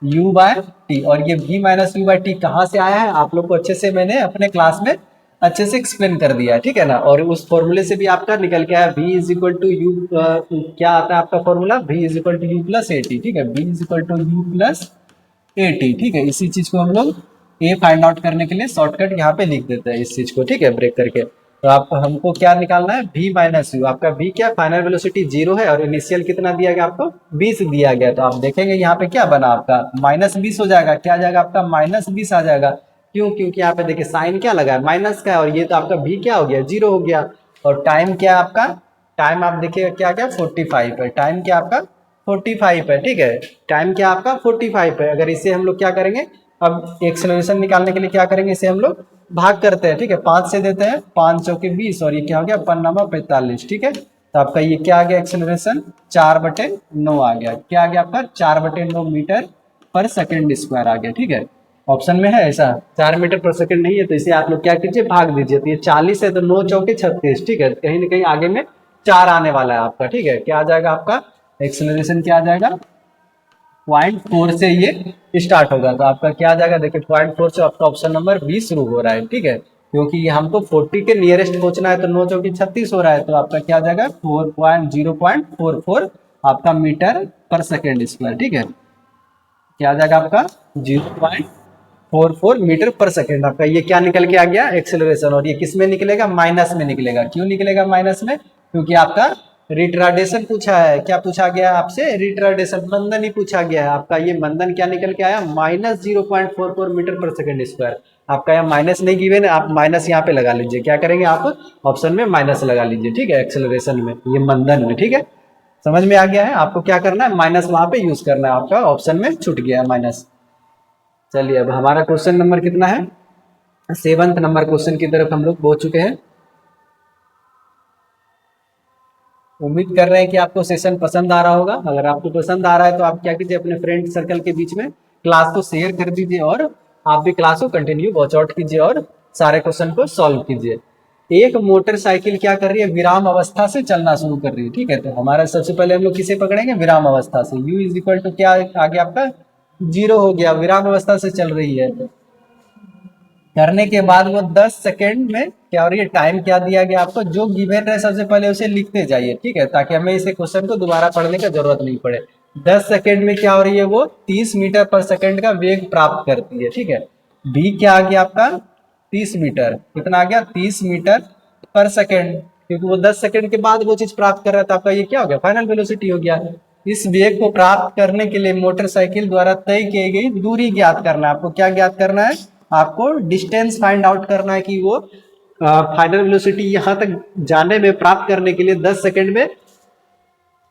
A: you by t. और ये v minus you by t कहाँ से आया है, आप लोग को अच्छे से मैंने अपने क्लास में अच्छे से एक्सप्लेन कर दिया है। ठीक है ना, और उस फॉर्मूले से भी आपका निकल के आया v is equal to u, क्या आता है आपका formula, v is equal to u plus a t. ठीक है, v is equal to u plus a t. ठीक है, इसी चीज को हम लोग ए फाइंड आउट करने के लिए शॉर्टकट यहाँ पे लिख देते हैं इस चीज को। ठीक है, ब्रेक करके। तो आप हमको क्या निकालना है, v माइनस यू। आपका v क्या, फाइनल वेलोसिटी 0 है, और इनिशियल कितना दिया गया आपको, 20 दिया गया। तो आप देखेंगे यहाँ पे क्या बना आपका, -20 हो जाएगा। क्या आ जाएगा आपका, -20 आ जाएगा। क्यों, क्योंकि यहाँ पे देखिए साइन क्या लगा है, माइनस का है, और ये तो आपका v क्या हो गया, 0 हो गया। और टाइम क्या है आपका, टाइम आप देखिए क्या क्या 45 है। टाइम क्या आपका 45 है। ठीक है, टाइम क्या आपका 45 है। अगर इसे हम लोग क्या करेंगे, अब एक्सेलरेशन निकालने के लिए क्या करेंगे, इसे हम लोग भाग करते हैं। ठीक है, 5 से देते हैं, 5 चौके 20, और ये क्या हो गया, 5×9 = 45। ठीक है, तो आपका ये क्या आ गया, एक्सेलरेशन 4/9 आ गया। क्या आ गया आपका, 4/9 मीटर पर सेकेंड स्क्वायर आ गया। ठीक है, ऑप्शन में है ऐसा, 4 मीटर पर सेकेंड नहीं है, तो इसे आप लोग क्या कीजिए, भाग दीजिए। तो ये 40 है, तो 9 चौके 36। ठीक है, कहीं ना कहीं आगे में 4 आने वाला है आपका। ठीक है, क्या आ जाएगा आपका, एक्सेलरेशन क्या आ जाएगा, 0.4 से ये स्टार्ट होगा। तो आपका क्या आ जाएगा, देखिए 0.4 से आपका ऑप्शन नंबर बी शुरू हो रहा है। ठीक है, क्योंकि ये हमको 40 के नियरेस्ट पहुंचना है, तो 9 चौकी 36 हो रहा है। तो आपका क्या आ जाएगा, 0.44 आपका मीटर पर सेकेंड स्क्वायर। ठीक है, क्या आ जाएगा आपका 0.44 0.44 मीटर पर सेकेंड। आपका ये क्या निकल के आ गया, एक्सेलरेशन। और ये किस में निकलेगा, माइनस में निकलेगा। क्यों निकलेगा माइनस में, क्योंकि आपका रिट्राडेशन पूछा है। क्या पूछा गया है आपसे, रिट्राडेशन, मंदन ही पूछा गया है। आपका ये मंदन क्या निकल के आया, -0.44 मीटर पर सेकेंड स्क्वायर। आपका यहाँ माइनस नहीं गिवन है, आप माइनस यहाँ पे लगा लीजिए। क्या करेंगे आप, ऑप्शन में माइनस लगा लीजिए, ठीक है, एक्सेलरेशन में, ये मंदन में, ठीक है। समझ में आ गया है, आपको क्या करना है, माइनस वहां पे यूज करना है। आपका ऑप्शन में छूट गया है माइनस। चलिए अब हमारा क्वेश्चन नंबर कितना है, 7th नंबर क्वेश्चन की तरफ हम लोग पहुंच चुके हैं। उम्मीद कर रहे हैं कि आपको सेशन पसंद आ रहा होगा। अगर आपको पसंद आ रहा है तो आप क्या कीजिए, अपने फ्रेंड सर्कल के बीच में क्लास को शेयर कर दीजिए और आप भी क्लास को कंटिन्यू वॉच आउट कीजिए और सारे क्वेश्चन को सॉल्व कीजिए। एक मोटरसाइकिल क्या कर रही है, विराम अवस्था से चलना शुरू कर रही है, ठीक है। तो हमारा सबसे पहले हम लोग किसे पकड़ेंगे, विराम अवस्था से। u इज इक्वल टू क्या आ गया आपका, 0 हो गया, विराम अवस्था से चल रही है। करने के बाद वो 10 सेकेंड में क्या हो रही है, टाइम क्या दिया गया आपको, जो गिवन रहे सबसे पहले उसे लिखते जाइए, ठीक है, ताकि हमें इसे क्वेश्चन को दोबारा पढ़ने का जरूरत नहीं पड़े। 10 सेकेंड में क्या हो रही है, वो 30 मीटर पर सेकेंड का वेग प्राप्त करती है, ठीक है। बी क्या आ गया आपका, 30 मीटर, कितना आ गया, 30 मीटर पर सेकेंड, क्योंकि वो 10 सेकेंड के बाद वो चीज प्राप्त कर रहा था। आपका ये क्या हो गया, फाइनल वेलोसिटी हो गया। इस वेग को प्राप्त करने के लिए मोटरसाइकिल द्वारा तय की गई दूरी ज्ञात करना है। आपको क्या ज्ञात करना है, आपको डिस्टेंस फाइंड आउट करना है कि वो फाइनल वेलोसिटी यहाँ तक जाने में, प्राप्त करने के लिए 10 सेकेंड में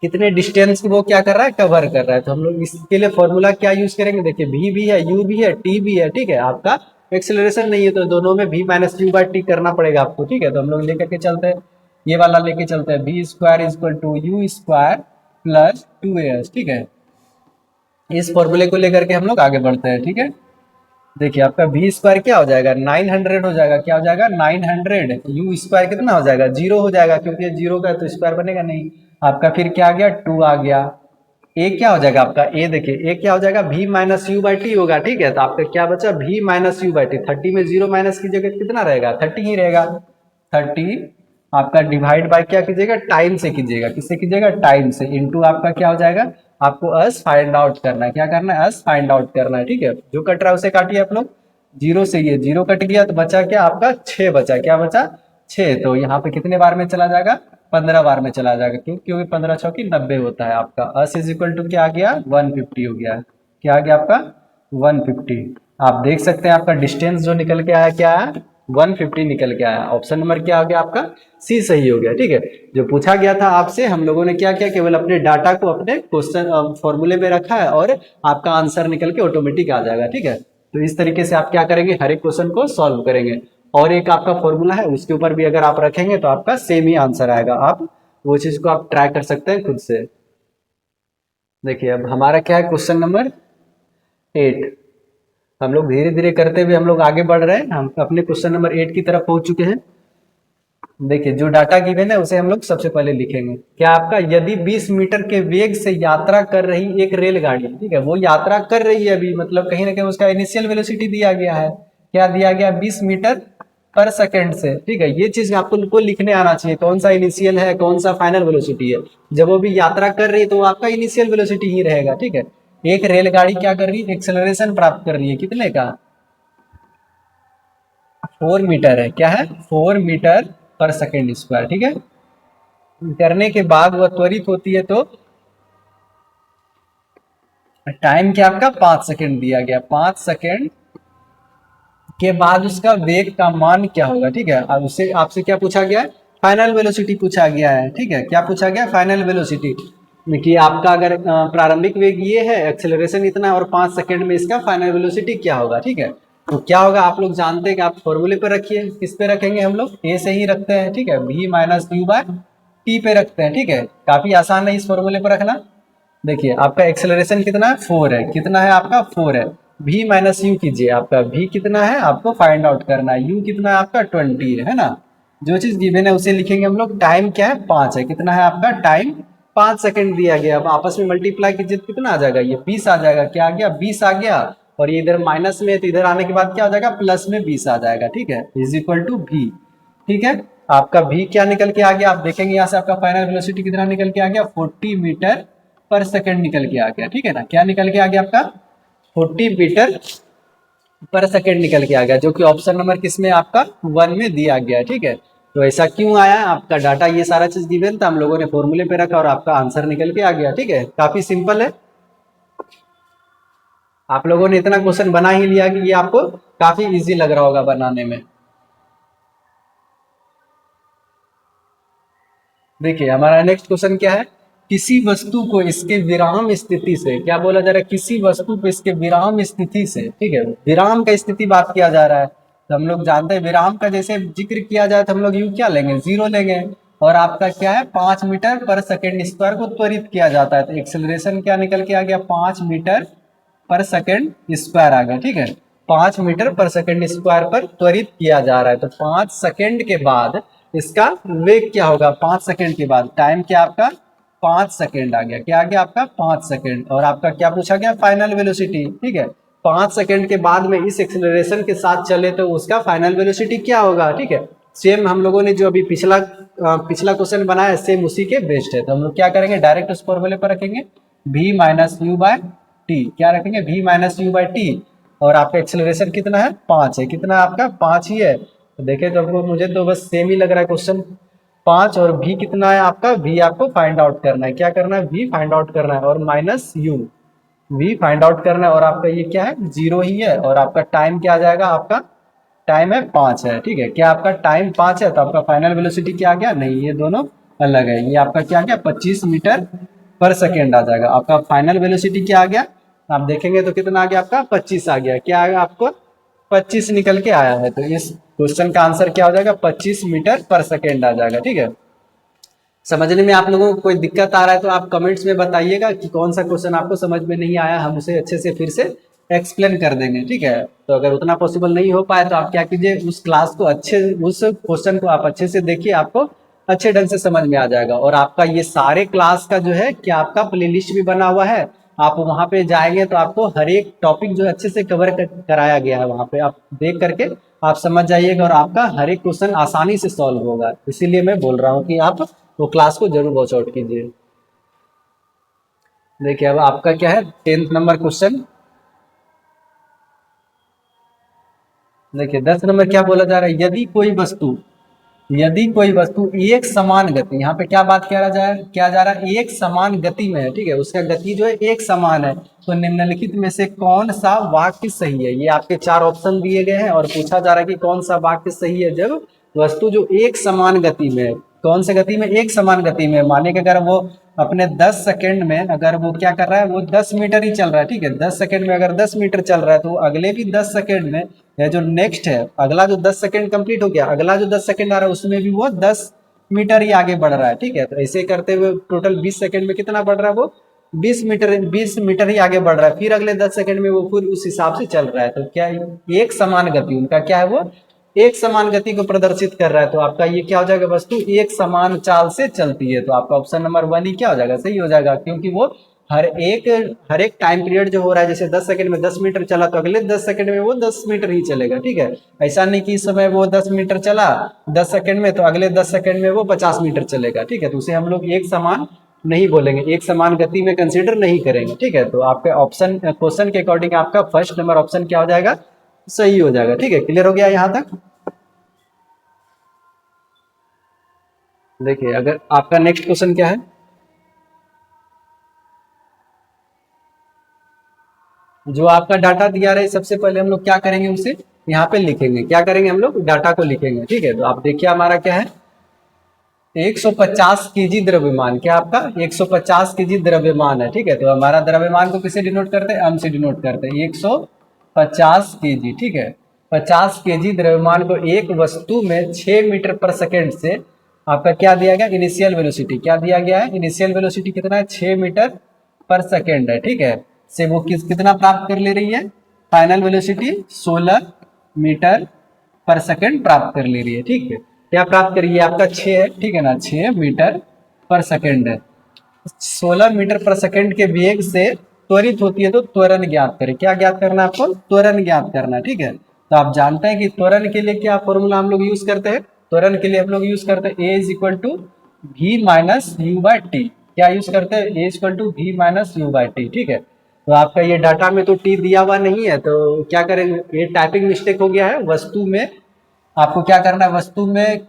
A: कितने डिस्टेंस वो क्या कर रहा है, कवर कर रहा है। तो हम लोग इसके लिए फॉर्मूला क्या यूज करेंगे, देखिए v भी है, u भी है, t भी है, ठीक है। आपका एक्सेलरेशन नहीं है तो दोनों में v minus u by T करना पड़ेगा आपको, ठीक है। तो हम लोग लेकर के चलते हैं, ये वाला लेके चलते हैं, v square is equal to u square plus 2as, ठीक है। इस फॉर्मूले को लेकर के हम लोग आगे बढ़ते हैं, ठीक है। देखिए आपका v स्क्वायर क्या हो जाएगा, 900 हो जाएगा, क्या हो जाएगा 900। u स्क्वायर कितना हो जाएगा, 0 हो जाएगा, क्योंकि 0 का तो स्क्वायर बनेगा नहीं। आपका फिर क्या आ गया, 2 आ गया। a क्या हो जाएगा आपका, a देखिए a क्या हो जाएगा, v minus U by T होगा, ठीक है। तो आपका क्या बचा, v minus U by T. 30 में 0 माइनस की जगह कितना रहेगा, 30 ही रहेगा। 30 आपका डिवाइड बाय क्या कीजिएगा, टाइम से कीजिएगा, किससे कीजिएगा, टाइम से, इनटू आपका क्या हो जाएगा, आपको अस फाइंड आउट करना है। क्या करना है, अस फाइंड आउट करना है, ठीक है। जो कट रहा है उसे काटिए आप लोग, 0 से ये 0 कट गया तो बचा क्या आपका, 6 बचा, क्या बचा 6। तो यहाँ पे कितने बार में चला जाएगा, 15 बार में चला जाएगा, क्यों, क्योंकि 15 चौकी 90 होता है। आपका अस इज इक्वल टू क्या आ गया, 150 हो गया। क्या आ गया आपका 150। आप देख सकते हैं आपका डिस्टेंस जो निकल के आया क्या है, 150 निकल के आया। ऑप्शन नंबर क्या हो गया आपका, सी सही हो गया, ठीक है। जो पूछा गया था आपसे, हम लोगों ने क्या किया, केवल अपने डाटा को अपने क्वेश्चन फॉर्मूले में रखा है और आपका आंसर निकल के ऑटोमेटिक आ जाएगा, ठीक है। तो इस तरीके से आप क्या करेंगे, हर एक क्वेश्चन को सॉल्व करेंगे। और एक आपका फॉर्मूला है, उसके ऊपर भी अगर आप रखेंगे तो आपका सेम ही आंसर आएगा। आप वो चीज को आप ट्राई कर सकते हैं खुद से। देखिए अब हमारा क्या है, क्वेश्चन नंबर 8। हम लोग धीरे धीरे करते हुए हम लोग आगे बढ़ रहे हैं, हम अपने क्वेश्चन नंबर 8 की तरफ पहुंच चुके हैं। देखिए जो डाटा गिवन है उसे हम लोग सबसे पहले लिखेंगे। क्या आपका, यदि 20 मीटर के वेग से यात्रा कर रही एक रेलगाड़ी, ठीक है, वो यात्रा कर रही है अभी, मतलब कहीं ना कहीं उसका इनिशियल वेलोसिटी दिया गया है। क्या दिया गया, 20 मीटर पर सेकेंड से, ठीक है। ये चीज आपको लिखने आना चाहिए, कौन सा इनिशियल है, कौन सा फाइनल वेलोसिटी है। जब वो भी यात्रा कर रही है तो वो आपका इनिशियल वेलोसिटी ही रहेगा, ठीक है। एक रेलगाड़ी क्या कर रही है, एक्सेलरेशन प्राप्त कर रही है, कितने का, 4 मीटर है, क्या है, 4 मीटर पर सेकेंड स्क्वायर, ठीक है। करने के बाद वह त्वरित होती है तो टाइम क्या आपका 5 सेकेंड दिया गया, 5 सेकेंड के बाद उसका वेग का मान क्या होगा, ठीक है। अब उससे आपसे क्या पूछा गया है, फाइनल वेलोसिटी पूछा गया है, ठीक है। क्या पूछा गया, फाइनल वेलोसिटी, कि आपका अगर प्रारंभिक वेग ये है, एक्सेलरेशन इतना, और 5 सेकेंड में इसका फाइनल वेलोसिटी क्या होगा, ठीक है। तो क्या होगा, आप लोग जानते हैं कि आप फॉर्मूले पे रखिए। किस पे रखेंगे हम लोग, ए से ही रखते हैं, ठीक है, v minus you by t पे रखते हैं, ठीक है। काफी आसान है इस फॉर्मूले पे रखना। देखिए आपका एक्सेलरेशन कितना है, 4 है, कितना है आपका 4 है। v माइनस यू कीजिए, आपका v कितना है आपको फाइंड आउट करना है, u कितना है आपका 20 है ना। जो चीज गिवन है उसे लिखेंगे हम लोग। टाइम क्या है, 5 है, कितना है आपका टाइम, 5 सेकंड दिया गया। अब आपस में मल्टीप्लाई कीजिए तो कितना आ जाएगा, ये 20 आ जाएगा, क्या आ गया 20 आ गया। और ये इधर माइनस में है तो इधर आने के बाद क्या हो जाएगा, प्लस में 20 आ जाएगा, ठीक है, इज इक्वल टू v, ठीक है। आपका v क्या निकल के आ गया, आप देखेंगे यहाँ से आपका फाइनल वेलोसिटी कितना निकल के आ गया, 40 मीटर पर सेकंड निकल के आ गया, ठीक है ना। क्या निकल के आ गया आपका, 40 मीटर पर सेकेंड निकल के आ गया, जो कि ऑप्शन नंबर किसमें आपका 1 में दिया गया है। ठीक है, तो ऐसा क्यों आया, आपका डाटा ये सारा चीज गिवन था, हम लोगों ने फॉर्मूले पे रखा और आपका आंसर निकल के आ गया। ठीक है, काफी सिंपल है। आप लोगों ने इतना क्वेश्चन बना ही लिया कि ये आपको काफी इजी लग रहा होगा बनाने में। देखिए हमारा नेक्स्ट क्वेश्चन क्या है, किसी वस्तु को इसके विराम स्थिति से, क्या बोला जा रहा है, किसी वस्तु को इसके विराम स्थिति से, ठीक है, विराम का स्थिति बात किया जा रहा है, तो हम लोग जानते हैं विराम का जैसे जिक्र किया जाए तो हम लोग यू क्या लेंगे, 0 लेंगे, और आपका क्या है 5 मीटर पर सेकेंड स्क्वायर को त्वरित किया जाता है, तो एक्सेलरेशन क्या निकल के आ गया, 5 मीटर पर सेकेंड स्क्वायर आ गया। ठीक है, 5 मीटर पर सेकेंड स्क्वायर पर त्वरित किया जा रहा है, तो 5 सेकेंड के बाद इसका वेग क्या होगा, 5 सेकेंड के बाद टाइम क्या आपका 5 सेकेंड आ गया, क्या आ गया आपका 5 सेकेंड, और आपका क्या पूछा गया फाइनल वेलोसिटी। ठीक है, 5 सेकेंड के बाद में इस एक्सेलरेशन के साथ चले तो उसका फाइनल वेलोसिटी क्या होगा। ठीक है, सेम हम लोगों ने जो अभी पिछला क्वेश्चन बनाया सेम उसी के बेस्ड है, तो हम लोग क्या करेंगे डायरेक्ट उस फॉर्मूले पर रखेंगे v minus you by t, क्या रखेंगे v minus you by t, और आपका एक्सेलरेशन कितना है 5 है, कितना आपका 5 ही है, तो देखे तो आपको मुझे तो बस सेम ही लग रहा है क्वेश्चन 5, और v कितना है आपका, v आपको फाइंड आउट करना है, क्या करना है v फाइंड आउट करना है, और minus u v find out करना है, और आपका ये क्या है 0 ही है, और आपका टाइम क्या आ जाएगा, आपका टाइम है 5 है। ठीक है, क्या आपका टाइम 5 है, तो आपका फाइनल वेलोसिटी क्या आ गया, नहीं ये दोनों अलग है, ये आपका क्या आ गया 25 मीटर पर सेकेंड आ जाएगा, आपका फाइनल वेलोसिटी क्या आ गया, आप देखेंगे तो कितना आ गया आपका 25 आ गया, क्या आएगा आपको 25 निकल के आया है, तो इस क्वेश्चन का आंसर क्या हो जाएगा 25 मीटर पर सेकेंड आ जाएगा। ठीक है, समझने में आप लोगों को कोई दिक्कत आ रहा है तो आप कमेंट्स में बताइएगा कि कौन सा क्वेश्चन आपको समझ में नहीं आया, हम उसे अच्छे से फिर से एक्सप्लेन कर देंगे। ठीक है, तो अगर उतना पॉसिबल नहीं हो पाए तो आप क्या कीजिए उस क्लास को उस क्वेश्चन को आप अच्छे से देखिए, आपको अच्छे ढंग से समझ में आ जाएगा, और आपका ये सारे क्लास का जो है क्या आपका प्लेलिस्ट भी बना हुआ है, आप वहाँ पे जाएंगे तो आपको हर एक टॉपिक जो अच्छे से कवर कराया गया है, वहाँ पे आप देख करके आप समझ जाइएगा, और आपका हर एक क्वेश्चन आसानी से सॉल्व होगा, इसीलिए मैं बोल रहा हूँ कि आप वो क्लास को जरूर वॉच आउट कीजिए। देखिए अब आपका क्या है 10th नंबर क्वेश्चन, देखिए 10 नंबर क्या बोला जा रहा है, यदि कोई वस्तु एक समान गति, यहाँ पे क्या बात किया जा रहा है एक समान गति में है, ठीक है, उसका गति जो है एक समान है, तो निम्नलिखित में से कौन सा वाक्य सही है, ये आपके 4 ऑप्शन दिए गए हैं, और पूछा जा रहा है कि कौन सा वाक्य सही है जब वस्तु जो एक समान गति में है, कौन से गति में, एक समान गति में, माने कि अगर वो अपने 10 सेकंड में अगर वो क्या कर रहा है, वो 10 मीटर ही चल रहा है, ठीक है, 10 सेकंड में अगर 10 मीटर चल रहा है तो अगले भी 10 सेकंड में या जो नेक्स्ट है अगला जो 10 सेकंड कंप्लीट हो गया, अगला जो 10 सेकंड आ रहा है उसमें भी वो 10 मीटर ही आगे बढ़ रहा है। ठीक है, तो ऐसे करते हुए टोटल 20 सेकंड में कितना बढ़ रहा है, वो 20 मीटर ही आगे बढ़ रहा है, फिर अगले 10 सेकंड में वो फिर उस हिसाब से चल रहा है, तो क्या एक समान गति उनका क्या है, वो एक समान गति को प्रदर्शित कर रहा है, तो आपका ये क्या हो जाएगा, वस्तु एक समान चाल से चलती है, तो आपका ऑप्शन नंबर 1 ही क्या हो जाएगा, सही हो जाएगा, क्योंकि वो हर एक टाइम पीरियड जो हो रहा है, जैसे 10 सेकंड में 10 मीटर चला तो अगले 10 सेकंड में वो 10 मीटर ही चलेगा। ठीक है, ऐसा नहीं कि इस समय वो 10 मीटर चला 10 सेकंड में तो अगले 10 सेकंड में वो 50 मीटर चलेगा। ठीक है, तो उसे हम लोग एक समान नहीं बोलेंगे, एक समान गति में कंसिडर नहीं करेंगे। ठीक है, तो आपके ऑप्शन क्वेश्चन के अकॉर्डिंग आपका फर्स्ट नंबर ऑप्शन क्या हो जाएगा, सही हो जाएगा। ठीक है, क्लियर हो गया यहाँ तक। देखिए अगर आपका नेक्स्ट क्वेश्चन क्या है, जो आपका डाटा दिया रहे सबसे पहले हम लोग क्या करेंगे, उसे यहाँ पे लिखेंगे, क्या करेंगे हम लोग डाटा को लिखेंगे। ठीक है, तो आप देखिए हमारा क्या है 150 केजी द्रव्यमान, क्या आपका 150 केजी द्रव्यमान है। ठीक है, तो हमारा द्रव्यमान को किसे डिनोट करते हैं, एम से डिनोट करते हैं 150 केजी। ठीक है, 50 केजी द्रव्यमान को एक वस्तु में 6 मीटर पर सेकेंड से आपका क्या दिया गया, इनिशियल वेलोसिटी क्या दिया गया है, इनिशियल वेलोसिटी कितना है 6 मीटर पर सेकेंड है। ठीक है, से वो कितना प्राप्त कर ले रही है, फाइनल वेलोसिटी 16 मीटर पर सेकेंड प्राप्त कर ले रही है। ठीक है, क्या प्राप्त करिए आपका 6 है, ठीक है ना, 6 मीटर पर सेकेंड है, 16 मीटर पर सेकेंड के वेग से त्वरित होती है, तो त्वरण ज्ञात करें, क्या ज्ञात करना है आपको, त्वरण ज्ञात करना है। ठीक है, तो आप जानते हैं कि त्वरण के लिए क्या फॉर्मूला हम लोग यूज करते हैं, त्वरण के लिए हम लोग यूज करते हैं A is equal to V minus U by T, क्या यूज करते हैं, A is equal to V minus U by T. ठीक है, तो आपका ये डाटा में तो टी दिया हुआ नहीं है, तो क्या करेंगे, ये टाइपिंग मिस्टेक हो गया है। वस्तु में आपको क्या करना है, वस्तु में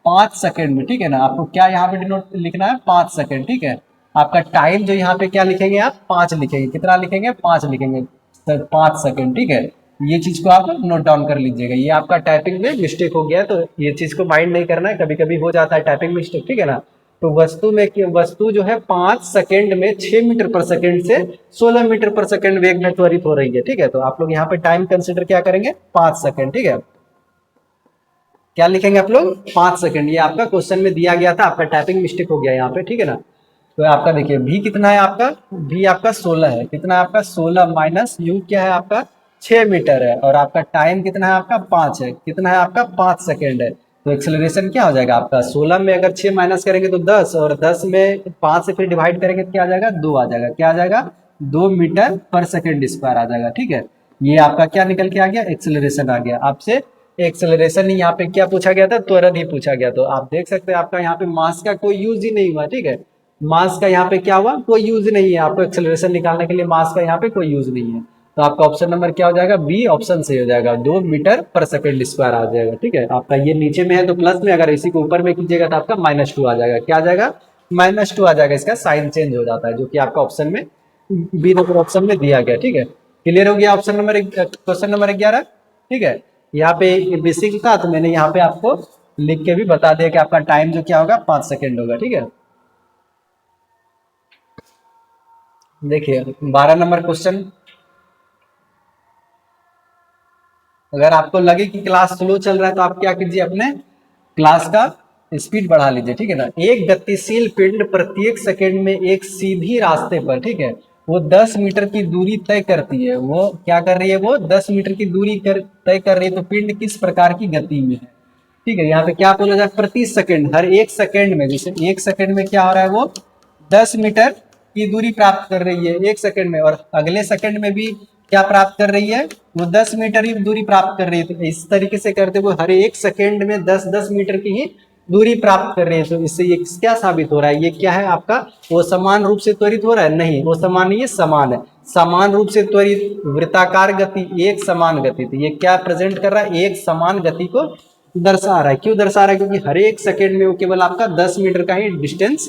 A: 5 सेकंड में, ठीक है ना, आपको क्या यहाँ पे डिनोट लिखना है, 5 सेकंड, ठीक है। आपका टाइम जो यहाँ पे क्या लिखेंगे आप, 5 लिखेंगे, कितना लिखेंगे, 5 लिखेंगे, 5 सेकंड, ठीक है। ये चीज को आप नोट डाउन कर लीजिएगा। ये आपका टाइपिंग में मिस्टेक हो गया है, तो ये चीज को माइंड नहीं करना है, कभी कभी हो जाता है टाइपिंग मिस्टेक, ठीक है ना। तो वस्तु में वस्तु जो है 5 सेकंड में 6 मीटर पर सेकंड से 16 मीटर पर सेकंड वेग में त्वरित हो रही है, ठीक है। तो आप लोग यहाँ पे टाइम कंसिडर क्या करेंगे, 5 सेकंड, ठीक है। क्या लिखेंगे आप लोग, 5 सेकंड। ये आपका क्वेश्चन में दिया गया था, आपका टाइपिंग मिस्टेक हो गया यहाँ पे, ठीक है ना। तो आपका देखिए भी कितना है, आपका भी आपका 16 है, कितना है आपका 16 माइनस यू क्या है आपका 6 मीटर है, और आपका टाइम कितना है आपका 5 है, कितना है आपका 5 सेकंड है। तो एक्सेलरेशन क्या हो जाएगा आपका, 16 में अगर 6 माइनस करेंगे तो 10, और 10 में 5 से फिर डिवाइड करेंगे तो क्या आ जाएगा, 2 आ जाएगा, क्या आ जाएगा, 2 मीटर पर सेकंड स्क्वायर आ जाएगा, ठीक है। ये आपका क्या निकल के आ गया, एक्सेलरेशन आ गया। आपसे एक्सेलरेशन ही यहाँ पे क्या पूछा गया था, त्वरण ही पूछा गया। तो आप देख सकते हैं आपका यहाँ पे मास का कोई यूज ही नहीं हुआ, ठीक है। मास का यहाँ पे क्या हुआ, कोई यूज नहीं है। आपको एक्सेलरेशन निकालने के लिए मास का यहाँ पे कोई यूज नहीं है। तो आपका ऑप्शन नंबर क्या हो जाएगा, बी ऑप्शन सही हो जाएगा, 2 मीटर पर सेकंड स्क्वायर आ जाएगा, ठीक है। आपका ये नीचे में है तो प्लस में, अगर इसी को ऊपर में कीजिएगा तो आपका -2 आ जाएगा, क्या आ जाएगा, -2 आ जाएगा। इसका साइन चेंज हो जाता है, जो कि आपका ऑप्शन में बी नंबर ऑप्शन में दिया गया, ठीक है। क्लियर हो गया ऑप्शन नंबर, क्वेश्चन नंबर 11, ठीक है। यहाँ पे बेसिक था तो मैंने यहाँ पे आपको लिख के भी बता दिया कि आपका टाइम जो क्या होगा 5 सेकंड होगा, ठीक है। देखिए 12 नंबर क्वेश्चन, अगर आपको लगे कि क्लास स्लो चल रहा है तो आप क्या कीजिए, अपने क्लास का स्पीड बढ़ा लीजिए, ठीक है ना। एक गतिशील पिंड प्रत्येक सेकंड में एक सीधी रास्ते पर, ठीक है, वो 10 मीटर की दूरी तय करती है। वो क्या कर रही है, वो 10 मीटर की दूरी तय कर रही है। तो पिंड किस प्रकार की गति में है, ठीक है। यहाँ पे क्या बोला जाए, प्रति सेकंड, हर एक सेकंड में, जैसे एक सेकंड में क्या हो रहा है, वो 10 मीटर की दूरी प्राप्त कर रही है एक सेकंड में, और अगले सेकंड में भी क्या प्राप्त कर रही है, वो 10 मीटर ही दूरी प्राप्त कर रही है। तो इस तरीके से करते हुए हर एक सेकंड में 10-10 मीटर की ही दूरी प्राप्त कर रही है। तो इससे ये क्या साबित हो रहा है, ये क्या है आपका, वो समान रूप से त्वरित हो रहा है, नहीं वो समान नहीं है, समान है। समान रूप से त्वरित वृत्ताकार गति, एक समान गति, तो ये क्या प्रेजेंट कर रहा है, एक समान गति को दर्शा रहा है। क्यों दर्शा रहा है, क्योंकि हर एक सेकंड में वो केवल आपका 10 मीटर का ही डिस्टेंस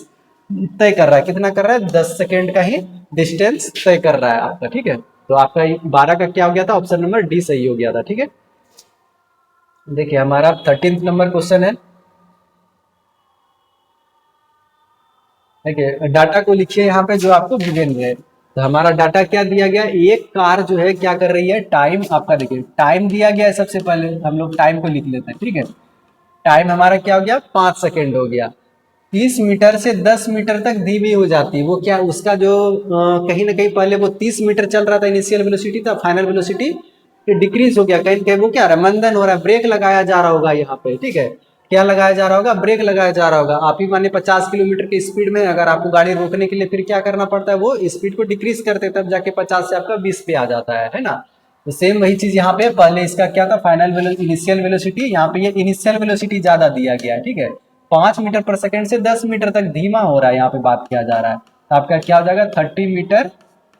A: तय कर रहा है। कितना कर रहा है, 10 सेकंड का ही डिस्टेंस तय कर रहा है आपका, ठीक है। तो आपका 12 का क्या हो गया था, ऑप्शन नंबर डी सही हो गया था, ठीक है। देखिए हमारा 13 नंबर क्वेश्चन है। देखिए डाटा को लिखिए यहाँ पे जो आपको गिवन है। तो हमारा डाटा क्या दिया गया, एक कार जो है क्या कर रही है, टाइम आपका देखिए टाइम दिया गया है। सबसे पहले हम लोग टाइम को लिख लेते हैं, ठीक है। टाइम हमारा क्या हो गया, 5 सेकंड हो गया। 30 मीटर से 10 मीटर तक धीमी हो जाती है। वो क्या, उसका जो कहीं ना कहीं पहले वो 30 मीटर चल रहा था, इनिशियल वेलोसिटी था, फाइनल वेलोसिटी डिक्रीज हो गया। कहीं कहीं वो क्या रहा है, मंदन हो रहा है, ब्रेक लगाया जा रहा होगा यहाँ पे, ठीक है। क्या लगाया जा रहा होगा, ब्रेक लगाया जा रहा होगा। आप ही माने 50 किलोमीटर की स्पीड में अगर आपको गाड़ी रोकने के लिए फिर क्या करना पड़ता है, वो स्पीड को डिक्रीज करते तब जाके 50 से आपका 20 पे आ जाता है ना। तो सेम वही चीज यहाँ पे, पहले इसका क्या था, फाइनल इनिशियल वेलोसिटी, यहाँ पे ये इनिशियल वेलोसिटी ज्यादा दिया गया है, ठीक है। 5 मीटर पर सेकंड से 10 मीटर तक धीमा हो रहा है, यहाँ पे बात किया जा रहा है। तो आपका क्या हो जाएगा, 30 मीटर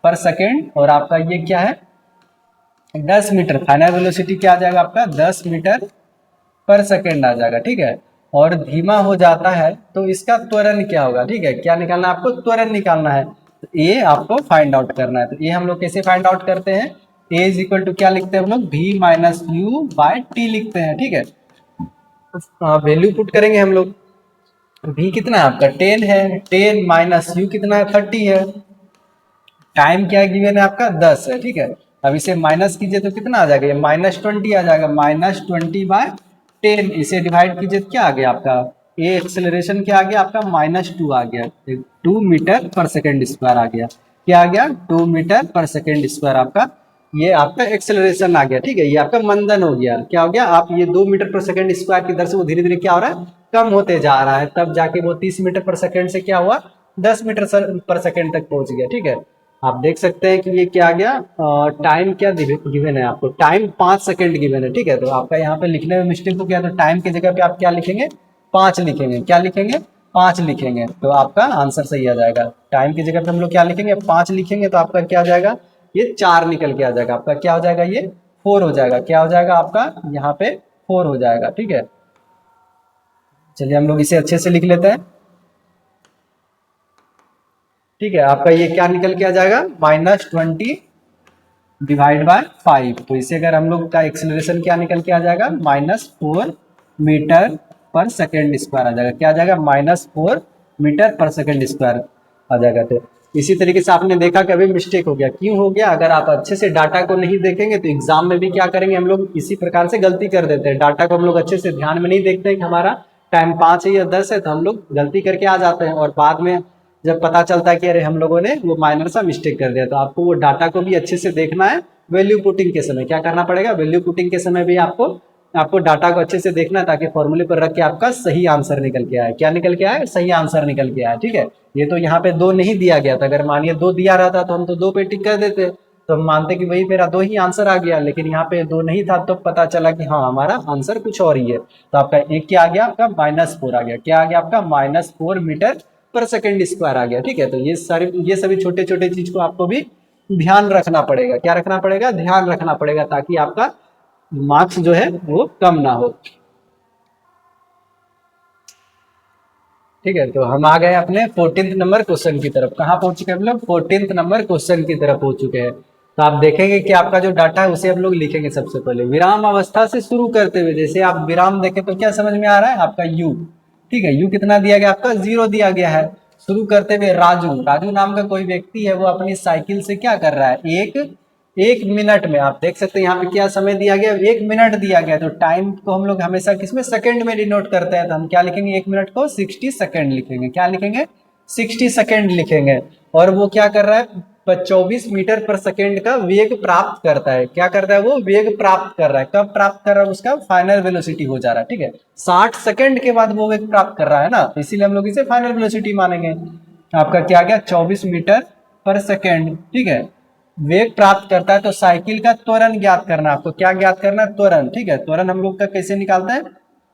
A: पर सेकंड, और आपका ये क्या है, 10 मीटर। फाइनल वेलोसिटी क्या आ जाएगा आपका, 10 मीटर पर सेकंड आ जाएगा, ठीक है। और धीमा हो जाता है तो इसका त्वरण क्या होगा, ठीक है। क्या निकालना है आपको, त्वरण निकालना है। तो ये आपको फाइंड आउट करना है। तो ये हम लोग कैसे फाइंड आउट करते हैं, ए इज इक्वल टू क्या लिखते हैं हम लोग, v minus you by t लिखते हैं, ठीक है। वैल्यू पुट करेंगे हम लोग, v कितना है आपका 10 है, 10 माइनस यू कितना है 30 है, टाइम क्या गिवन है आपका 10 है, ठीक है। अब इसे माइनस कीजिए तो कितना आ जाएगा, ये -20 आ जाएगा, -20/10। इसे डिवाइड कीजिए तो क्या आ गया आपका, ये एक्सेलरेशन क्या आ गया आपका, -2 आ गया, 2 मीटर पर सेकंड स्क्वायर आ गया। क्या आ गया, 2 मीटर पर सेकंड स्क्वायर आपका, ये आपका एक्सेलरेशन आ गया, ठीक है। ये आपका मंदन हो गया, क्या हो गया, आप ये 2 मीटर पर सेकंड स्क्वायर की दर से वो धीरे धीरे क्या हो रहा है, कम होते जा रहा है। तब जाके वो 30 मीटर पर सेकंड से क्या हुआ, 10 मीटर पर सेकंड तक पहुंच गया, ठीक है। आप देख सकते हैं कि ये क्या आ गया, टाइम क्या गिवन है आपको, टाइम 5 सेकंड गिवन है, ठीक है। तो आपका यहाँ पे लिखने में मिस्टेक हो गया, तो टाइम की जगह पे आप क्या लिखेंगे, 5 लिखेंगे, क्या लिखेंगे, 5 लिखेंगे, तो आपका आंसर सही आ जाएगा। टाइम की जगह पे हम लोग क्या लिखेंगे, 5 लिखेंगे, तो आपका क्या आ जाएगा, ये 4 निकल के आ जाएगा आपका, क्या हो जाएगा ये 4 हो जाएगा, क्या हो जाएगा आपका यहाँ पे 4 हो जाएगा। ठीक है, चलिए हम लोग इसे अच्छे से लिख लेते हैं। ठीक है, आपका ये क्या निकल के आ जाएगा -20 डिवाइड बाय 5। तो इसे अगर हम लोग का एक्सेलरेशन क्या निकल के आ जाएगा -4 मीटर पर सेकेंड स्क्वायर आ जाएगा, क्या आ जाएगा -4 मीटर पर सेकेंड स्क्वायर आ जाएगा। तो इसी तरीके से आपने देखा कि अभी मिस्टेक हो गया, क्यों हो गया? अगर आप अच्छे से डाटा को नहीं देखेंगे तो एग्जाम में भी क्या करेंगे हम लोग, इसी प्रकार से गलती कर देते हैं। डाटा को हम लोग अच्छे से ध्यान में नहीं देखते हैं कि हमारा टाइम 5 है या 10 है, तो हम लोग गलती करके आ जाते हैं और बाद में जब पता चलता है कि अरे हम लोगों ने वो माइनर सा मिस्टेक कर दिया। तो आपको वो डाटा को भी अच्छे से देखना है। वैल्यू पुटिंग के समय क्या करना पड़ेगा, वैल्यू पुटिंग के समय भी आपको डाटा को अच्छे से देखना है, ताकि फॉर्मूले पर रख के आपका सही आंसर निकल के आए। क्या निकल के आए? सही आंसर निकल के आए। ठीक है, ये तो यहाँ पे 2 नहीं दिया गया था, अगर मानिए 2 दिया रहता तो हम तो 2 पे टिक कर देते, तो हम मानते कि वही मेरा 2 ही आंसर आ गया, लेकिन यहाँ पे 2 नहीं था तो पता चला कि हाँ हमारा आंसर कुछ और ही है। तो आपका एक क्या आ गया, आपका -4 आ गया। क्या आ गया आपका -4 मीटर पर सेकेंड स्क्वायर आ गया। ठीक है, तो ये सभी छोटे छोटे चीज को आपको भी ध्यान रखना पड़ेगा। क्या रखना पड़ेगा? ध्यान रखना पड़ेगा, ताकि आपका मार्क्स जो है वो कम ना हो। ठीक है, तो हम आ गए अपने 14th नंबर क्वेश्चन की तरफ। कहाँ पहुंच चुके हैं हम लोग? 14th नंबर क्वेश्चन की तरफ पहुंच चुके हैं। तो आप देखेंगे कि आपका जो डाटा है उसे हम लोग लिखेंगे सबसे पहले विराम अवस्था से शुरू करते हुए। जैसे आप विराम देखें तो क्या समझ में आ रहा है? आपका यू। ठीक है, यू कितना दिया गया आपका? 0 दिया गया है। शुरू करते हुए राजू, राजू नाम का कोई व्यक्ति है, वो अपनी साइकिल से क्या कर रहा है, एक मिनट में, आप देख सकते हैं यहाँ पे क्या समय दिया गया, 1 मिनट दिया गया। तो टाइम को हम लोग हमेशा किसमें, सेकंड में डिनोट करते हैं। तो हम क्या लिखेंगे, 1 मिनट को 60 सेकंड लिखेंगे। क्या लिखेंगे? 60 सेकंड लिखेंगे। और वो क्या कर रहा है, 24 मीटर पर सेकंड का वेग प्राप्त करता है। क्या करता है? वो वेग प्राप्त कर रहा है। कब प्राप्त कर रहा है? उसका फाइनल वेलोसिटी हो जा रहा है। ठीक है, 60 सेकंड के बाद वो वेग प्राप्त कर रहा है ना, तो इसीलिए हम लोग इसे फाइनल वेलोसिटी मानेंगे। आपका क्या गया, 24 मीटर पर सेकेंड। ठीक है, वेग प्राप्त करता है। तो साइकिल का त्वरण ज्ञात करना, आपको क्या ज्ञात करना है? त्वरण। ठीक है, त्वरण हम लोग का कैसे निकालते हैं?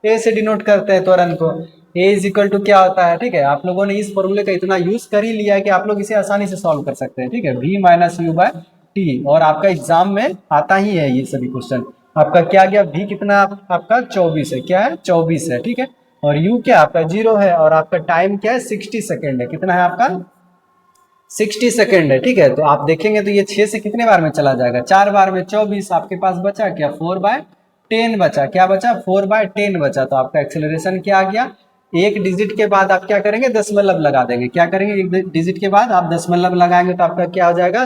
A: ए से डिनोट करते हैं त्वरण को। ए इज इक्वल टू क्या होता है? ठीक है, आप लोगों ने इस फॉर्मूले का इतना यूज कर ही लिया है कि आप लोग इसे आसानी से सॉल्व कर सकते हैं। ठीक है, v minus you by t, और आपका एग्जाम में आता ही है ये सभी क्वेश्चन। आपका क्या गया, v कितना आपका 24 है। क्या है? 24 है। ठीक है, और u क्या आपका 0 है, और आपका टाइम क्या है, 60 सेकेंड है। कितना है आपका? 60 सेकेंड है। ठीक है, तो आप देखेंगे तो ये 6 से कितने बार में चला जाएगा? 4 बार में। 24 आपके पास बचा क्या, 4/10 बचा। क्या बचा? 4/10 बचा। तो आपका एक्सेलरेशन क्या आ गया, एक डिजिट के बाद आप क्या करेंगे, दशमलव लगा देंगे। क्या करेंगे, एक डिजिट के बाद आप दशमलव लगाएंगे तो आपका क्या हो जाएगा,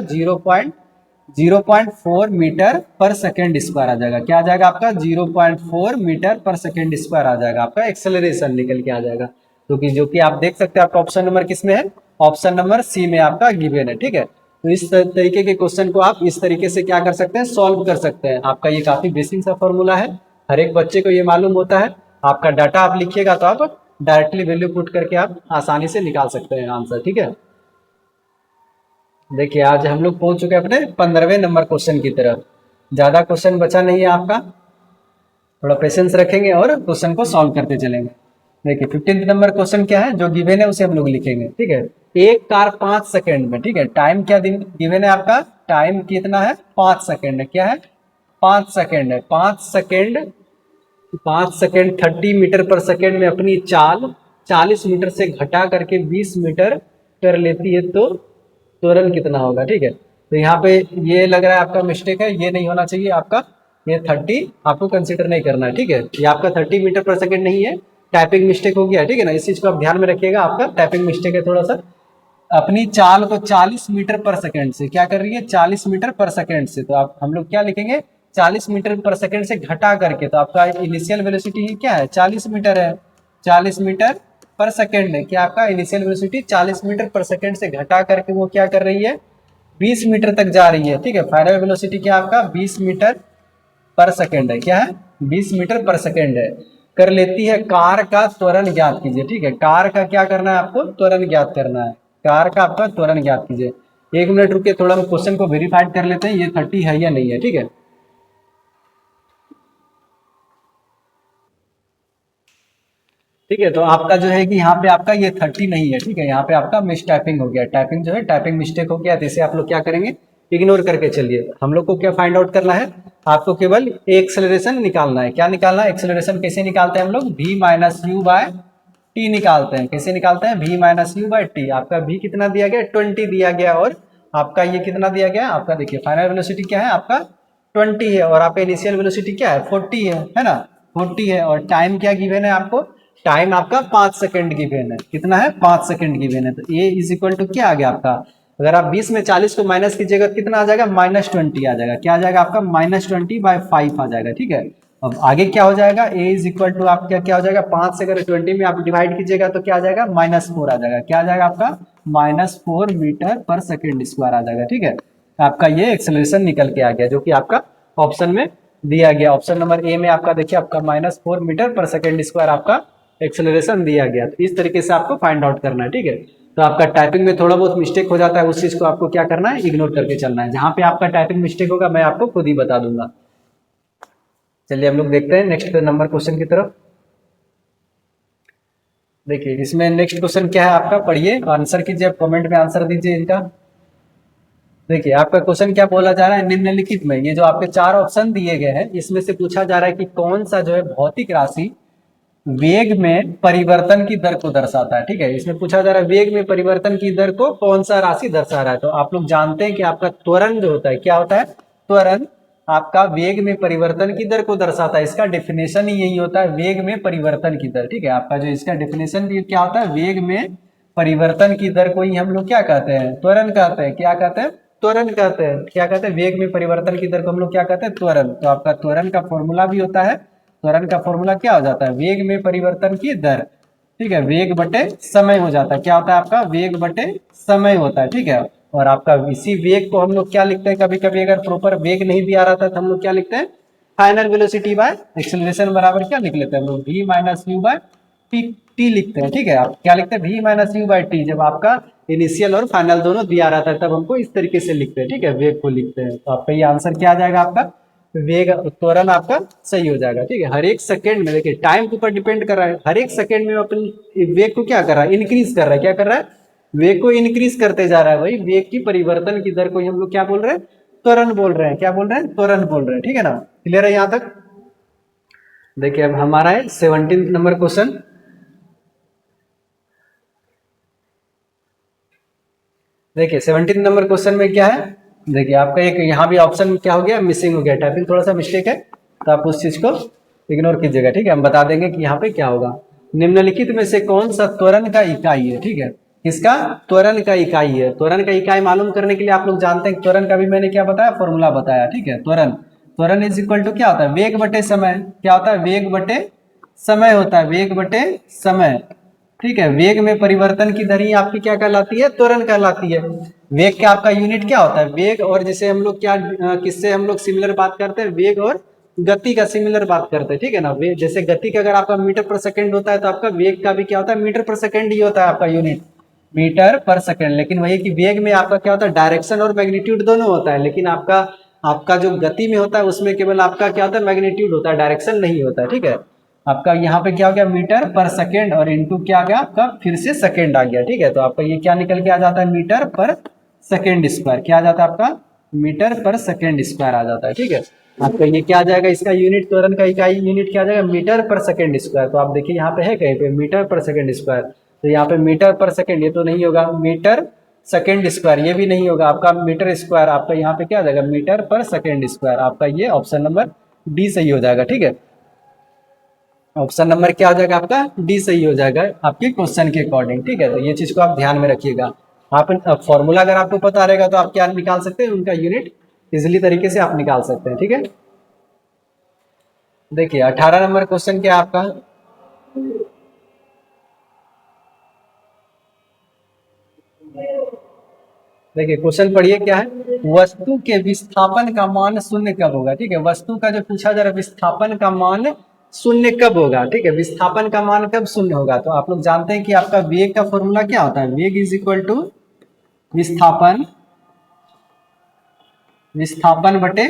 A: 0.4 मीटर पर सेकेंड स्क्वायर आ जाएगा। क्या आ जाएगा आपका? 0.4 मीटर पर सेकेंड स्क्वायर आ जाएगा। आपका एक्सेलरेशन निकल के आ जाएगा। तो जो कि आप देख सकते हैं आपका ऑप्शन नंबर किस में है, ऑप्शन नंबर सी में आपका गिवन है। ठीक है, तो इस तरीके के क्वेश्चन को आप इस तरीके से क्या कर सकते हैं, सॉल्व कर सकते हैं। आपका ये काफी बेसिक सा फॉर्मूला है, हर एक बच्चे को ये मालूम होता है। आपका डाटा आप लिखिएगा तो आप डायरेक्टली वैल्यू पुट करके आप आसानी से निकाल सकते हैं आंसर। ठीक है, देखिए आज हम लोग पहुंच चुके हैं अपने 15वें नंबर क्वेश्चन की तरफ। ज्यादा क्वेश्चन बचा नहीं है आपका, थोड़ा पेशेंस रखेंगे और क्वेश्चन को सॉल्व करते चलेंगे। देखिए 15th नंबर क्वेश्चन क्या है, जो गिवन है उसे हम लोग लिखेंगे। ठीक है, एक कार 5 सेकंड में, ठीक है, टाइम क्या गिवन है आपका, टाइम कितना है, 5 सेकंड है। क्या है? 5 सेकंड है। 5 सेकंड 30 मीटर पर सेकंड में अपनी चाल 40 मीटर से घटा करके 20 मीटर कर लेती है, तो त्वरण कितना होगा। ठीक है, तो यहाँ पे ये लग रहा है आपका मिस्टेक है, ये नहीं होना चाहिए आपका, ये 30 आपको कंसिडर नहीं करना है। ठीक है, ये आपका 30 मीटर पर सेकंड नहीं है, टाइपिंग मिस्टेक हो गया। ठीक है ना, इस चीज को आप ध्यान में रखिएगा, आपका टाइपिंग मिस्टेक है थोड़ा सा। अपनी चाल को 40 मीटर पर सेकंड से क्या कर रही है, 40 मीटर पर सेकंड से, तो आप हम लोग क्या लिखेंगे, 40 मीटर पर सेकंड से घटा करके, तो आपका इनिशियल वेलोसिटी क्या है, 40 मीटर है। 40 मीटर पर सेकंड है, क्या आपका इनिशियल वेलोसिटी 40 मीटर पर सेकंड से घटा करके वो क्या कर रही है, 20 मीटर तक जा रही है। ठीक है, फाइनल वेलोसिटी क्या आपका 20 मीटर पर सेकंड है। क्या है? 20 मीटर पर सेकंड है। कर लेती है, कार का त्वरण ज्ञात कीजिए। ठीक है, कार का क्या करना है आपको, त्वरण ज्ञात करना है। कार का आपका त्वरण ज्ञात कीजिए। 1 मिनट रुकिए, थोड़ा हम क्वेश्चन को वेरीफाइड कर लेते हैं, ये 30 है या नहीं है। ठीक है, ठीक है, तो आपका जो है कि यहाँ पे आपका ये 30 नहीं है। ठीक है, यहाँ पे आपका मिस टाइपिंग हो गया, टाइपिंग जो है टाइपिंग मिस्टेक हो गया, तो इसे आप लोग क्या करेंगे, इग्नोर करके चलिए। हम लोग को क्या फाइंड आउट करना है, आपको केवल एक्सेलरेशन निकालना है। क्या निकालना है, एक्सेलरेशन कैसे निकालते हैं हम लोग, v minus you by t निकालते हैं। कैसे निकालते हैं, v minus you by t. आपका v कितना दिया गया, 20 दिया गया, और आपका ये कितना दिया गया, आपका देखिए फाइनल वेलोसिटी क्या है, आपका 20 है, और आपका इनिशियल वेलोसिटी क्या है, 40 है ना, 40 है। और टाइम क्या गिवन है आपको, टाइम आपका 5 सेकंड गिवन है। कितना है, 5 सेकंड गिवन है। तो ए इज इक्वल टू क्या आ गया आपका, अगर आप 20 में 40 को माइनस कीजिएगा कितना आ जाएगा, -20 आ जाएगा। क्या आ जाएगा आपका, -20/5 आ जाएगा। ठीक है, अब आगे क्या हो जाएगा, ए इज इक्वल टू आपका क्या हो जाएगा, 5 से अगर 20 में आप डिवाइड कीजिएगा तो क्या आ जाएगा, -4 आ जाएगा। क्या आ जाएगा आपका, -4 मीटर पर सेकेंड स्क्वायर आ जाएगा। ठीक है, आपका ये एक्सेलरेशन निकल के आ गया, जो कि आपका ऑप्शन में दिया गया। ऑप्शन नंबर ए में आपका देखिए आपका -4 मीटर पर सेकेंड स्क्वायर आपका एक्सेलरेशन दिया गया। तो इस तरीके से आपको फाइंड आउट करना है। ठीक है, तो आपका टाइपिंग में थोड़ा बहुत मिस्टेक हो जाता है, उस चीज को आपको क्या करना है, इग्नोर करके चलना है। जहां पे आपका टाइपिंग मिस्टेक होगा मैं आपको खुद ही बता दूंगा। चलिए हम लोग देखते हैं नेक्स्ट नंबर क्वेश्चन की तरफ। देखिए इसमें नेक्स्ट क्वेश्चन क्या है आपका, पढ़िए आंसर कीजिए, कमेंट में आंसर दीजिए इनका। देखिए आपका क्वेश्चन क्या बोला जा रहा है, निम्नलिखित में ये जो आपके 4 ऑप्शन दिए गए हैं इसमें से पूछा जा रहा है कि कौन सा जो है भौतिक राशि वेग में परिवर्तन की दर को दर्शाता है। ठीक है, इसमें पूछा जा रहा है वेग में परिवर्तन की दर को कौन सा राशि दर्शा रहा है। तो आप लोग जानते हैं कि आपका त्वरण जो होता है, क्या होता है, त्वरण आपका वेग में परिवर्तन की दर को दर्शाता है। इसका डेफिनेशन ही यही होता है, वेग में परिवर्तन की दर। ठीक है, आपका जो इसका डेफिनेशन भी क्या होता है, वेग में परिवर्तन की दर को ही हम लोग क्या कहते हैं, त्वरण कहते हैं। क्या कहते हैं, त्वरण कहते हैं। क्या कहते हैं, वेग में परिवर्तन की दर को हम लोग क्या कहते हैं, त्वरण। तो आपका त्वरण का फॉर्मूला भी होता है, त्वरण का फॉर्मूला क्या हो जाता है, वेग में परिवर्तन की दर। ठीक है, वेग बटे समय हो जाता है। क्या होता है आपका, वेग बटे समय होता है। ठीक है, और आपका इसी वेग को हम लोग क्या लिखते हैं, कभी कभी अगर प्रॉपर वेग नहीं दिया रहता तो हम लोग क्या लिखते हैं, फाइनल वेलोसिटी बाय एक्सेलरेशन बराबर क्या लिख लेते हैं हम लोग, v minus you by t लिखते हैं। ठीक है, आप क्या लिखते हैं, v minus you by t. जब आपका इनिशियल और फाइनल दोनों दिया रहता है तब हमको इस तरीके से लिखते हैं। ठीक है, वेग को लिखते हैं। तो आपका ये आंसर क्या आ जाएगा, आपका वेग त्वरण आपका सही हो जाएगा। ठीक है, हर एक सेकंड में देखिए टाइम के ऊपर डिपेंड कर रहा है, हर एक सेकंड में अपन वेग को क्या कर रहा है, इंक्रीज कर रहा है। क्या कर रहा है, वेग को इंक्रीज करते जा रहा है। भाई वेग की परिवर्तन की दर को हम लोग क्या बोल रहे हैं, त्वरण बोल रहे हैं। क्या बोल रहे हैं, त्वरण बोल रहे हैं। ठीक है ना, क्लियर है यहाँ तक। देखिए अब हमारा है 17 नंबर क्वेश्चन। देखिए 17 नंबर क्वेश्चन में क्या है, देखिए आपका एक यहाँ भी ऑप्शन क्या हो गया, मिसिंग हो गया, टाइपिंग थोड़ा सा मिस्टेक है, तो आप उस चीज को इग्नोर कीजिएगा। ठीक है, हम बता देंगे कि यहाँ पे क्या होगा। निम्नलिखित में से कौन सा त्वरण का इकाई है। ठीक है, किसका, त्वरण का इकाई है। त्वरण का इकाई मालूम करने के लिए आप लोग जानते हैं त्वरण का भी मैंने क्या बताया, फॉर्मूला बताया। ठीक है, त्वरण, त्वरण इज इक्वल टू क्या होता है, वेग बटे समय। क्या होता है, वेग बटे समय होता है, वेग बटे समय। ठीक है, वेग में परिवर्तन की दर ही आपकी क्या कहलाती है, त्वरण कहलाती है। वेग का आपका यूनिट क्या होता है, वेग, और जैसे हम लोग क्या किससे हम लोग सिमिलर बात करते हैं, वेग और गति का सिमिलर बात करते हैं। ठीक है ना, वेग जैसे गति का अगर आपका मीटर पर सेकंड होता है तो आपका वेग का भी क्या होता है, मीटर पर सेकंड ही होता है आपका यूनिट, मीटर पर सेकंड। लेकिन वही कि वेग में आपका क्या होता है, डायरेक्शन और मैग्नीट्यूड दोनों होता है। लेकिन आपका आपका जो गति में होता है उसमें केवल आपका क्या होता है, मैग्नीट्यूड होता है, डायरेक्शन नहीं होता है। ठीक है, आपका यहाँ पे क्या हो गया, मीटर पर सेकेंड, और इंटू क्या आ गया आपका, फिर से सेकेंड आ गया। ठीक है, तो आपका ये क्या निकल के आ जाता है, मीटर पर सेकेंड स्क्वायर। क्या आ जाता है आपका, मीटर पर सेकेंड स्क्वायर आ जाता है। ठीक है, आपका ये क्या आ जाएगा, इसका यूनिट, त्वरण का इकाई यूनिट क्या आ जाएगा, मीटर पर सेकेंड स्क्वायर। तो आप देखिए यहाँ पे है कहीं पे मीटर पर सेकेंड स्क्वायर, तो यहाँ पे मीटर पर सेकेंड ये तो नहीं होगा, मीटर सेकेंड स्क्वायर ये भी नहीं होगा, आपका मीटर स्क्वायर, आपका यहाँ पे क्या आ जाएगा, मीटर पर सेकेंड स्क्वायर। आपका ये ऑप्शन नंबर डी सही हो जाएगा। ठीक है, ऑप्शन नंबर क्या हो जाएगा आपका, डी सही हो जाएगा आपके क्वेश्चन के अकॉर्डिंग। ठीक है, तो ये चीज को आप ध्यान में रखिएगा। आप फॉर्मूला अगर आपको पता रहेगा तो आप क्या निकाल सकते हैं, उनका यूनिट इजिली तरीके से आप निकाल सकते हैं। ठीक है, देखिए 18 नंबर क्वेश्चन क्या है आपका, देखिए क्वेश्चन पढ़िए क्या है, वस्तु के विस्थापन का मान शून्य कब होगा। ठीक है, वस्तु का जो पूछा जा रहा है विस्थापन का मान शून्य कब होगा। ठीक है, विस्थापन का मान कब शून्य होगा, तो आप लोग जानते हैं कि आपका वेग का फॉर्मूला क्या होता है, वेग इज इक्वल टू विस्थापन, विस्थापन बटे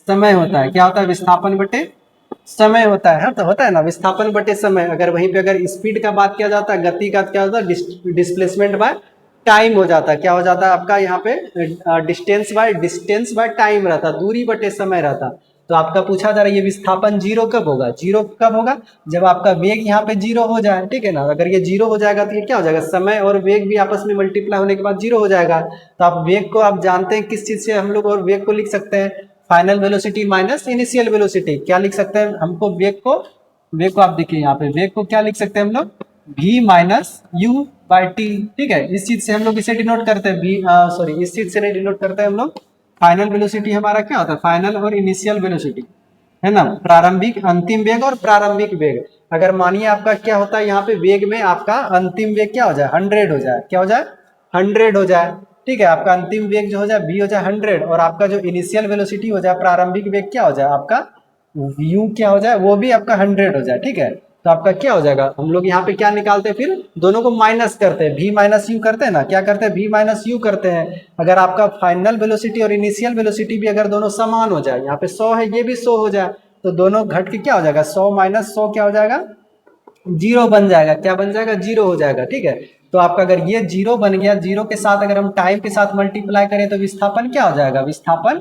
A: समय होता है। क्या होता है, विस्थापन बटे समय होता है, तो होता है ना विस्थापन बटे समय। अगर वहीं पे अगर स्पीड का बात किया जाता है, गति का क्या होता है, डिस्प्लेसमेंट बाय टाइम हो जाता है, क्या हो जाता है आपका यहाँ पे डिस्टेंस बाय टाइम रहता, दूरी बटे समय रहता। तो आपका पूछा जा रहा है ये विस्थापन जीरो कब होगा, जीरो कब होगा जब आपका वेग यहाँ पे जीरो हो जाए, ठीक है ना। अगर ये जीरो हो जाएगा तो ये क्या हो जाएगा, समय और वेग भी आपस में मल्टीप्लाई होने के बाद जीरो हो जाएगा। तो आप वेग को आप जानते हैं किस चीज से हम लोग और वेग को लिख सकते हैं, final velocity minus initial velocity. क्या लिख सकते हैं हमको वेग को आप देखिए यहाँ पे वेग को क्या लिख सकते हैं हम लोग, v minus U by T, ठीक है। इस चीज से हम लोग इसे डिनोट करते हैं इस चीज से नहीं डिनोट करते हैं हम लोग। फाइनल वेलोसिटी हमारा क्या होता है, फाइनल और इनिशियल वेलोसिटी है ना, प्रारंभिक अंतिम वेग और प्रारंभिक वेग। अगर मानिए आपका क्या होता है यहाँ पे वेग में आपका अंतिम वेग क्या हो जाए 100 हो जाए, क्या हो जाए 100 हो जाए, ठीक है। आपका अंतिम वेग जो हो जाए v हो जाए 100 और आपका जो इनिशियल वेलोसिटी हो जाए प्रारंभिक वेग क्या हो जाए आपका u क्या हो जाए वो भी आपका 100 हो जाए, ठीक है। तो आपका क्या हो जाएगा, हम लोग यहाँ पे क्या निकालते हैं, फिर दोनों को माइनस करते हैं, v माइनस यू करते हैं ना, क्या करते हैं v माइनस यू करते हैं। अगर आपका फाइनल वेलोसिटी और इनिशियल वेलोसिटी भी अगर दोनों समान हो जाए, यहाँ पे 100 है ये भी 100 हो जाए, तो दोनों घट के क्या हो जाएगा 100 माइनस 100 क्या हो जाएगा जीरो बन जाएगा, क्या बन जाएगा जीरो हो जाएगा, ठीक है। तो आपका अगर ये जीरो बन गया, जीरो के साथ अगर हम टाइम के साथ मल्टीप्लाई करें तो विस्थापन क्या हो जाएगा, विस्थापन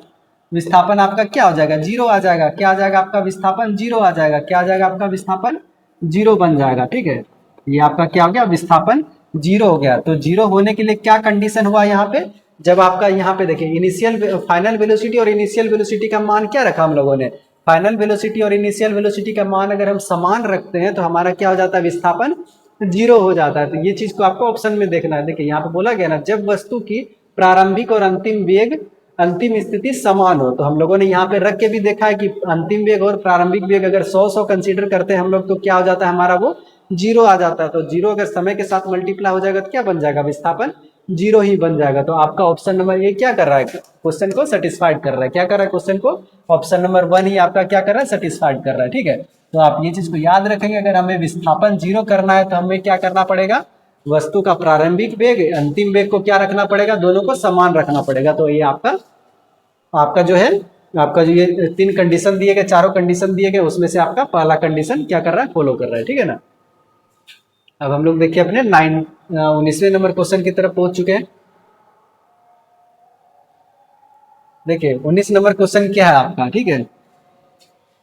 A: विस्थापन आपका क्या हो जाएगा जीरो आ जाएगा, क्या आ जाएगा आपका विस्थापन जीरो आ जाएगा, क्या आ जाएगा आपका विस्थापन जीरो बन जाएगा, ठीक है। ये आपका क्या हो गया विस्थापन जीरो हो गया। तो जीरो होने के लिए क्या कंडीशन हुआ यहाँ पे, जब आपका यहाँ पे देखिए इनिशियल फाइनल वेलोसिटी और इनिशियल वेलोसिटी का मान क्या रखा हम लोगों ने, फाइनल वेलोसिटी और इनिशियल वेलोसिटी का मान अगर हम समान रखते हैं तो हमारा क्या हो जाता है विस्थापन जीरो हो जाता है। तो ये चीज को आपको ऑप्शन में देखना है। देखिए यहाँ पे बोला गया ना जब वस्तु की प्रारंभिक और अंतिम वेग अंतिम स्थिति समान हो, तो हम लोगों ने यहाँ पे रख के भी देखा है कि अंतिम वेग और प्रारंभिक वेग अगर 100 कंसीडर करते हैं हम लोग तो क्या हो जाता है हमारा वो जीरो आ जाता है। तो जीरो अगर समय के साथ मल्टीप्लाई हो जाएगा तो क्या बन जाएगा विस्थापन जीरो ही बन जाएगा। तो आपका ऑप्शन नंबर ये क्या कर रहा है, क्वेश्चन को सेटिस्फाइड कर रहा है, क्या कर रहा है क्वेश्चन को, ऑप्शन नंबर 1 ही आपका क्या कर रहा है सेटिस्फाइड कर रहा है, ठीक है। तो आप ये चीज को याद रखेंगे, अगर हमें विस्थापन जीरो करना है तो हमें क्या करना पड़ेगा, वस्तु का प्रारंभिक वेग अंतिम वेग को क्या रखना पड़ेगा, दोनों को समान रखना पड़ेगा। तो ये आपका आपका जो है आपका जो ये 3 कंडीशन दिए गए, चारों कंडीशन दिए गए उसमें से आपका पहला कंडीशन क्या कर रहा है फॉलो कर रहा है, ठीक है ना। अब हम लोग देखिए अपने 19वें नंबर क्वेश्चन की तरफ पहुंच चुके हैं। देखिए 19 नंबर क्वेश्चन क्या है आपका, ठीक है।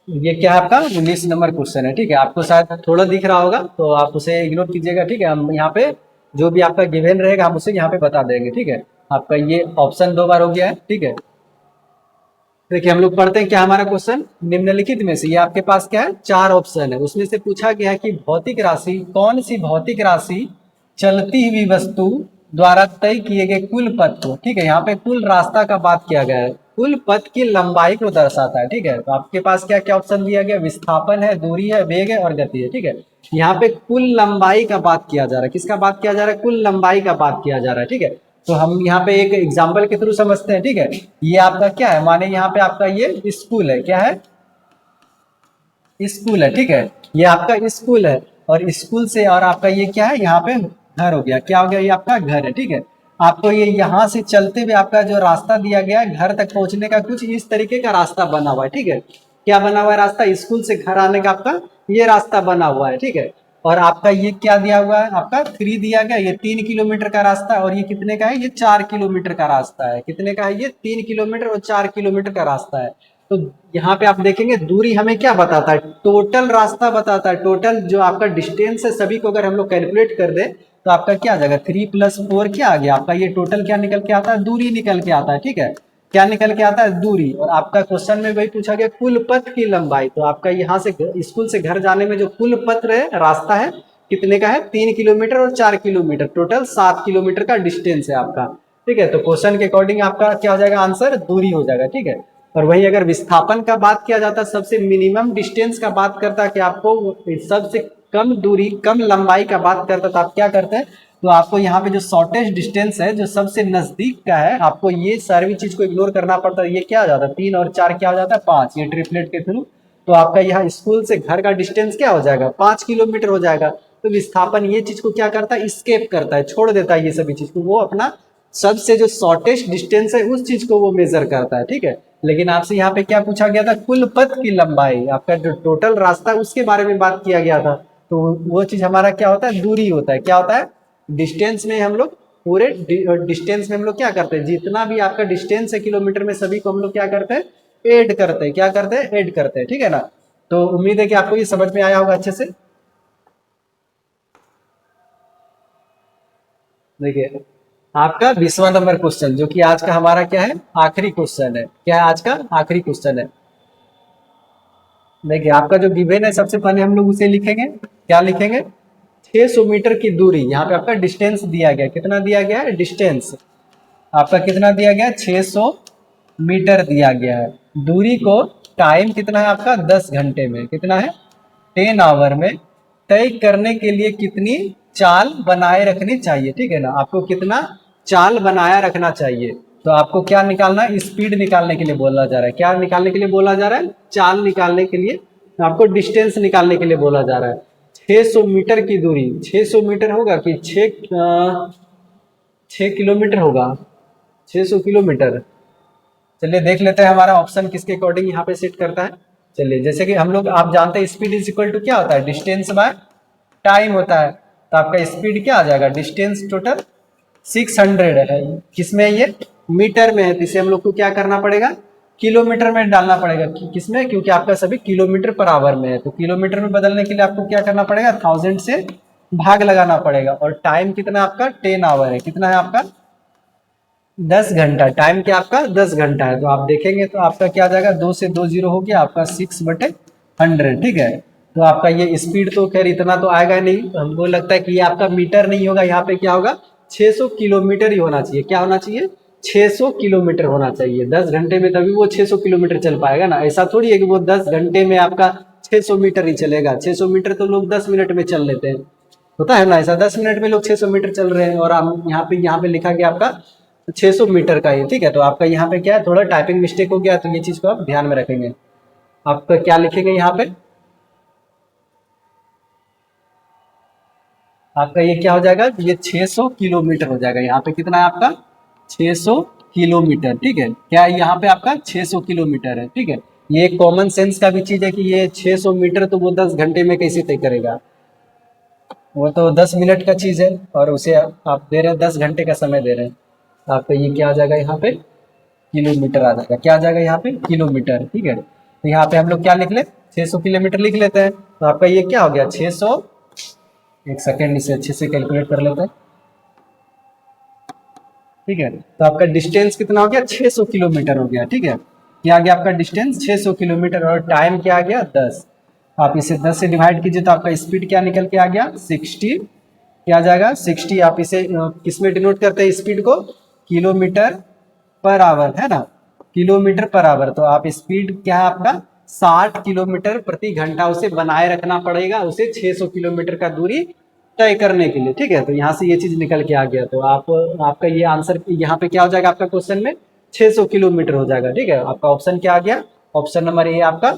A: ये क्या है आपका 19 नंबर क्वेश्चन है, ठीक है। आपको शायद थोड़ा दिख रहा होगा तो आप उसे इग्नोर कीजिएगा, ठीक है। हम यहाँ पे जो भी आपका गिवन रहेगा हम उसे यहाँ पे बता देंगे, ठीक है। आपका ये ऑप्शन 2 बार हो गया है, ठीक है। देखिए हम लोग पढ़ते हैं क्या हमारा क्वेश्चन, निम्नलिखित में से ये आपके पास क्या है 4 ऑप्शन है, उसमें से पूछा गया है कि भौतिक राशि कौन सी भौतिक राशि चलती हुई वस्तु द्वारा तय किए गए कुल पथ को, ठीक है, यहाँ पे कुल रास्ता का बात किया गया है, कुल पथ की लंबाई को दर्शाता है, ठीक है। तो आपके पास क्या क्या ऑप्शन दिया गया, विस्थापन है, दूरी है, वेग है और गति है, ठीक है। यहाँ पे कुल लंबाई का बात किया जा रहा है, किसका बात किया जा रहा है, कुल लंबाई का बात किया जा रहा है, ठीक है। तो हम यहाँ पे एक एग्जाम्पल के थ्रू समझते हैं, ठीक है। ये आपका क्या है, माने यहाँ पे आपका ये स्कूल है, क्या है स्कूल है, ठीक है। ये आपका स्कूल है और स्कूल से और आपका ये क्या है यहाँ पे घर हो गया, क्या हो गया ये आपका घर है, ठीक है। आपको ये यहाँ से चलते हुए आपका जो रास्ता दिया गया है घर तक पहुंचने का कुछ इस तरीके का रास्ता बना हुआ है, ठीक है। क्या बना हुआ है रास्ता, स्कूल से घर आने का आपका ये रास्ता बना हुआ है, ठीक है। और आपका ये क्या दिया हुआ है, आपका 3 दिया गया, ये 3 किलोमीटर का रास्ता है और ये कितने का है, ये 4 किलोमीटर का रास्ता है, कितने का है, ये 3 किलोमीटर और 4 किलोमीटर का रास्ता है। तो यहाँ पे आप देखेंगे दूरी हमें क्या बताता है, टोटल रास्ता बताता है, टोटल जो आपका डिस्टेंस है सभी को अगर हम लोग कैलकुलेट कर दे तो आपका क्या आ जाएगा 3 + 4 क्या आ गया आपका, ये टोटल क्या निकल के आता है, दूरी निकल के आता है, ठीक है। क्या निकल के आता है, दूरी। और आपका क्वेश्चन में वही पूछा गया कुल पथ की लंबाई, तो आपका यहाँ से स्कूल से घर जाने में जो कुल पथ रास्ता है कितने का है, 3 किलोमीटर और 4 किलोमीटर, टोटल 7 किलोमीटर का डिस्टेंस है आपका, ठीक है। तो क्वेश्चन के अकॉर्डिंग आपका क्या हो जाएगा आंसर, दूरी हो जाएगा, ठीक है। और वही अगर विस्थापन का बात किया जाता है, सबसे मिनिमम डिस्टेंस का बात करता है कि आपको सबसे कम दूरी कम लंबाई का बात करता है तो आप क्या करते हैं, तो आपको यहाँ पे जो शॉर्टेस्ट डिस्टेंस है जो सबसे नजदीक का है आपको ये सारी चीज को इग्नोर करना पड़ता है। ये क्या हो जाता है 3 और 4 क्या हो जाता है 5, ये ट्रिपलेट के थ्रू। तो आपका यहाँ स्कूल से घर का डिस्टेंस क्या हो जाएगा 5 किलोमीटर हो जाएगा। तो विस्थापन ये चीज को क्या करता है, स्केप करता है, छोड़ देता है ये सभी चीज को, वो अपना सबसे जो शॉर्टेस्ट डिस्टेंस है उस चीज को वो मेजर करता है, ठीक है। लेकिन आपसे यहाँ पे क्या पूछा गया था, कुल पथ की लंबाई, आपका जो टोटल रास्ता उसके बारे में बात किया गया था। तो वो चीज हमारा क्या होता है, दूरी होता है, क्या होता है, डिस्टेंस में हम लोग पूरे डिस्टेंस में हम लोग क्या करते हैं, जितना भी आपका डिस्टेंस है किलोमीटर में, सभी को हम लोग क्या करते हैं, ऐड करते हैं। क्या करते हैं, ऐड करते हैं, ठीक है ना। तो उम्मीद है कि आपको ये समझ में आया होगा अच्छे से। देखिए आपका 20वां नंबर क्वेश्चन, जो कि आज का हमारा क्या है, आखिरी क्वेश्चन है। क्या है आज का आखिरी क्वेश्चन है। देखिए आपका जो गिवन है, सबसे पहले हम लोग उसे लिखेंगे। क्या लिखेंगे, 600 मीटर की दूरी। यहाँ पे आपका डिस्टेंस दिया गया, कितना दिया गया है, डिस्टेंस आपका कितना दिया गया है, 600 मीटर दिया गया है। दूरी को टाइम कितना है आपका, 10 घंटे में, कितना है, 10 आवर में तय करने के लिए कितनी चाल बनाए रखनी चाहिए। ठीक है ना, आपको कितना चाल बनाया रखना चाहिए। तो आपको क्या निकालना है, स्पीड निकालने के लिए बोला जा रहा है। क्या निकालने के लिए बोला जा रहा है, चाल निकालने के लिए, आपको डिस्टेंस निकालने के लिए बोला जा रहा है। 600 मीटर की दूरी, 600 मीटर होगा कि 6 किलोमीटर होगा, 600 किलोमीटर। चलिए देख लेते हैं हमारा ऑप्शन किसके अकॉर्डिंग यहाँ पे सेट करता है। चलिए जैसे कि हम लोग, आप जानते हैं स्पीड इज इक्वल टू क्या होता है, डिस्टेंस बाय टाइम होता है। तो आपका स्पीड क्या आ जाएगा, डिस्टेंस टोटल 600 है, किसमें है ये, मीटर में है। तो इसे हम लोग को क्या करना पड़ेगा, किलोमीटर में डालना पड़ेगा। किसमें, क्योंकि आपका सभी किलोमीटर पर आवर में है। तो किलोमीटर में बदलने के लिए आपको क्या करना पड़ेगा, 1000 से भाग लगाना पड़ेगा। और टाइम कितना आपका, 10 आवर है, कितना है आपका, 10 घंटा। टाइम क्या आपका 10 घंटा है। तो आप देखेंगे तो आपका क्या आ जाएगा, 2 से 2 जीरो हो गया, आपका 6/100। ठीक है, तो आपका ये स्पीड तो खैर इतना तो आएगा नहीं, हमको लगता है कि ये आपका मीटर नहीं होगा, यहाँ पे क्या होगा, 600 किलोमीटर ही होना चाहिए। क्या होना चाहिए, 600 किलोमीटर होना चाहिए। 10 घंटे में तभी वो 600 किलोमीटर चल पाएगा ना। ऐसा थोड़ी है कि वो 10 घंटे में आपका 600 मीटर ही चलेगा। 600 मीटर तो लोग 10 मिनट में चल लेते हैं, होता है ना ऐसा। 10 मिनट में लोग 600 मीटर चल रहे हैं, और हम यहाँ पे लिखा गया आपका 600 मीटर का ही। ठीक है, तो आपका यहाँ पे क्या है, थोड़ा टाइपिंग मिस्टेक हो गया, तो ये चीज को आप ध्यान में रखेंगे। आपका क्या लिखेंगे यहाँ पे, आपका ये क्या हो जाएगा, ये 600 किलोमीटर हो जाएगा। यहाँ पे कितना है आपका, 600 किलोमीटर। ठीक है, क्या है यहाँ पे आपका 600 किलोमीटर है। ठीक है, ये एक कॉमन सेंस का भी चीज है कि ये 600 मीटर तो वो 10 घंटे में कैसे तय करेगा, वो तो 10 मिनट का चीज है, और उसे आप दे रहे हैं 10 घंटे का समय दे रहे हैं। आपका ये क्या आ जाएगा, यहाँ पे किलोमीटर आ जाएगा। क्या आ जाएगा यहाँ पे, किलोमीटर। ठीक है, तो यहाँ पे हम लोग क्या लिख ले, 600 किलोमीटर लिख लेते हैं। तो आपका ये क्या हो गया, 600, एक सेकेंड इसे अच्छे से कैलकुलेट कर लेते हैं। ठीक है, तो आपका डिस्टेंस कितना हो गया, 600 किलोमीटर हो गया। ठीक है, क्या आ गया आपका डिस्टेंस 600 किलोमीटर, और टाइम क्या आ गया 10। आप इसे 10 से डिवाइड कीजिए तो आपका स्पीड क्या निकल के आ गया, 60। क्या आ जाएगा, 60। आप इसे किसमें डिनोट करते हैं स्पीड को, किलोमीटर पर आवर, है ना, किलोमीटर पर आवर। तो आप स्पीड क्या है आपका, 60 किलोमीटर प्रति घंटा उसे बनाए रखना पड़ेगा, उसे 600 किलोमीटर का दूरी तय करने के लिए। ठीक है, तो यहाँ से ये चीज निकल के आ गया। तो आप, आपका ये आंसर यहाँ पे क्या हो जाएगा, आपका क्वेश्चन में 600 किलोमीटर हो जाएगा। ठीक है, आपका ऑप्शन क्या आ गया, ऑप्शन नंबर ए आपका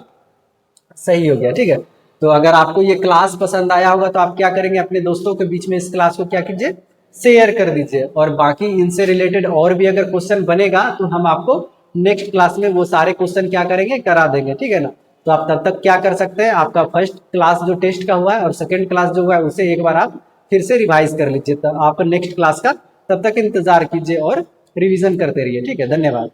A: सही हो गया। ठीक है, तो अगर आपको ये क्लास पसंद आया होगा तो आप क्या करेंगे, अपने दोस्तों के बीच में इस क्लास को क्या कीजिए, शेयर कर दीजिए। और बाकी इनसे रिलेटेड और भी अगर क्वेश्चन बनेगा तो हम आपको नेक्स्ट क्लास में वो सारे क्वेश्चन क्या करेंगे, करा देंगे। ठीक है ना, तो आप तब तक क्या कर सकते हैं, आपका फर्स्ट क्लास जो टेस्ट का हुआ है और सेकेंड क्लास जो हुआ है उसे एक बार आप फिर से रिवाइज कर लीजिए। तो आप नेक्स्ट क्लास का तब तक इंतजार कीजिए और रिवीजन करते रहिए। ठीक है, धन्यवाद।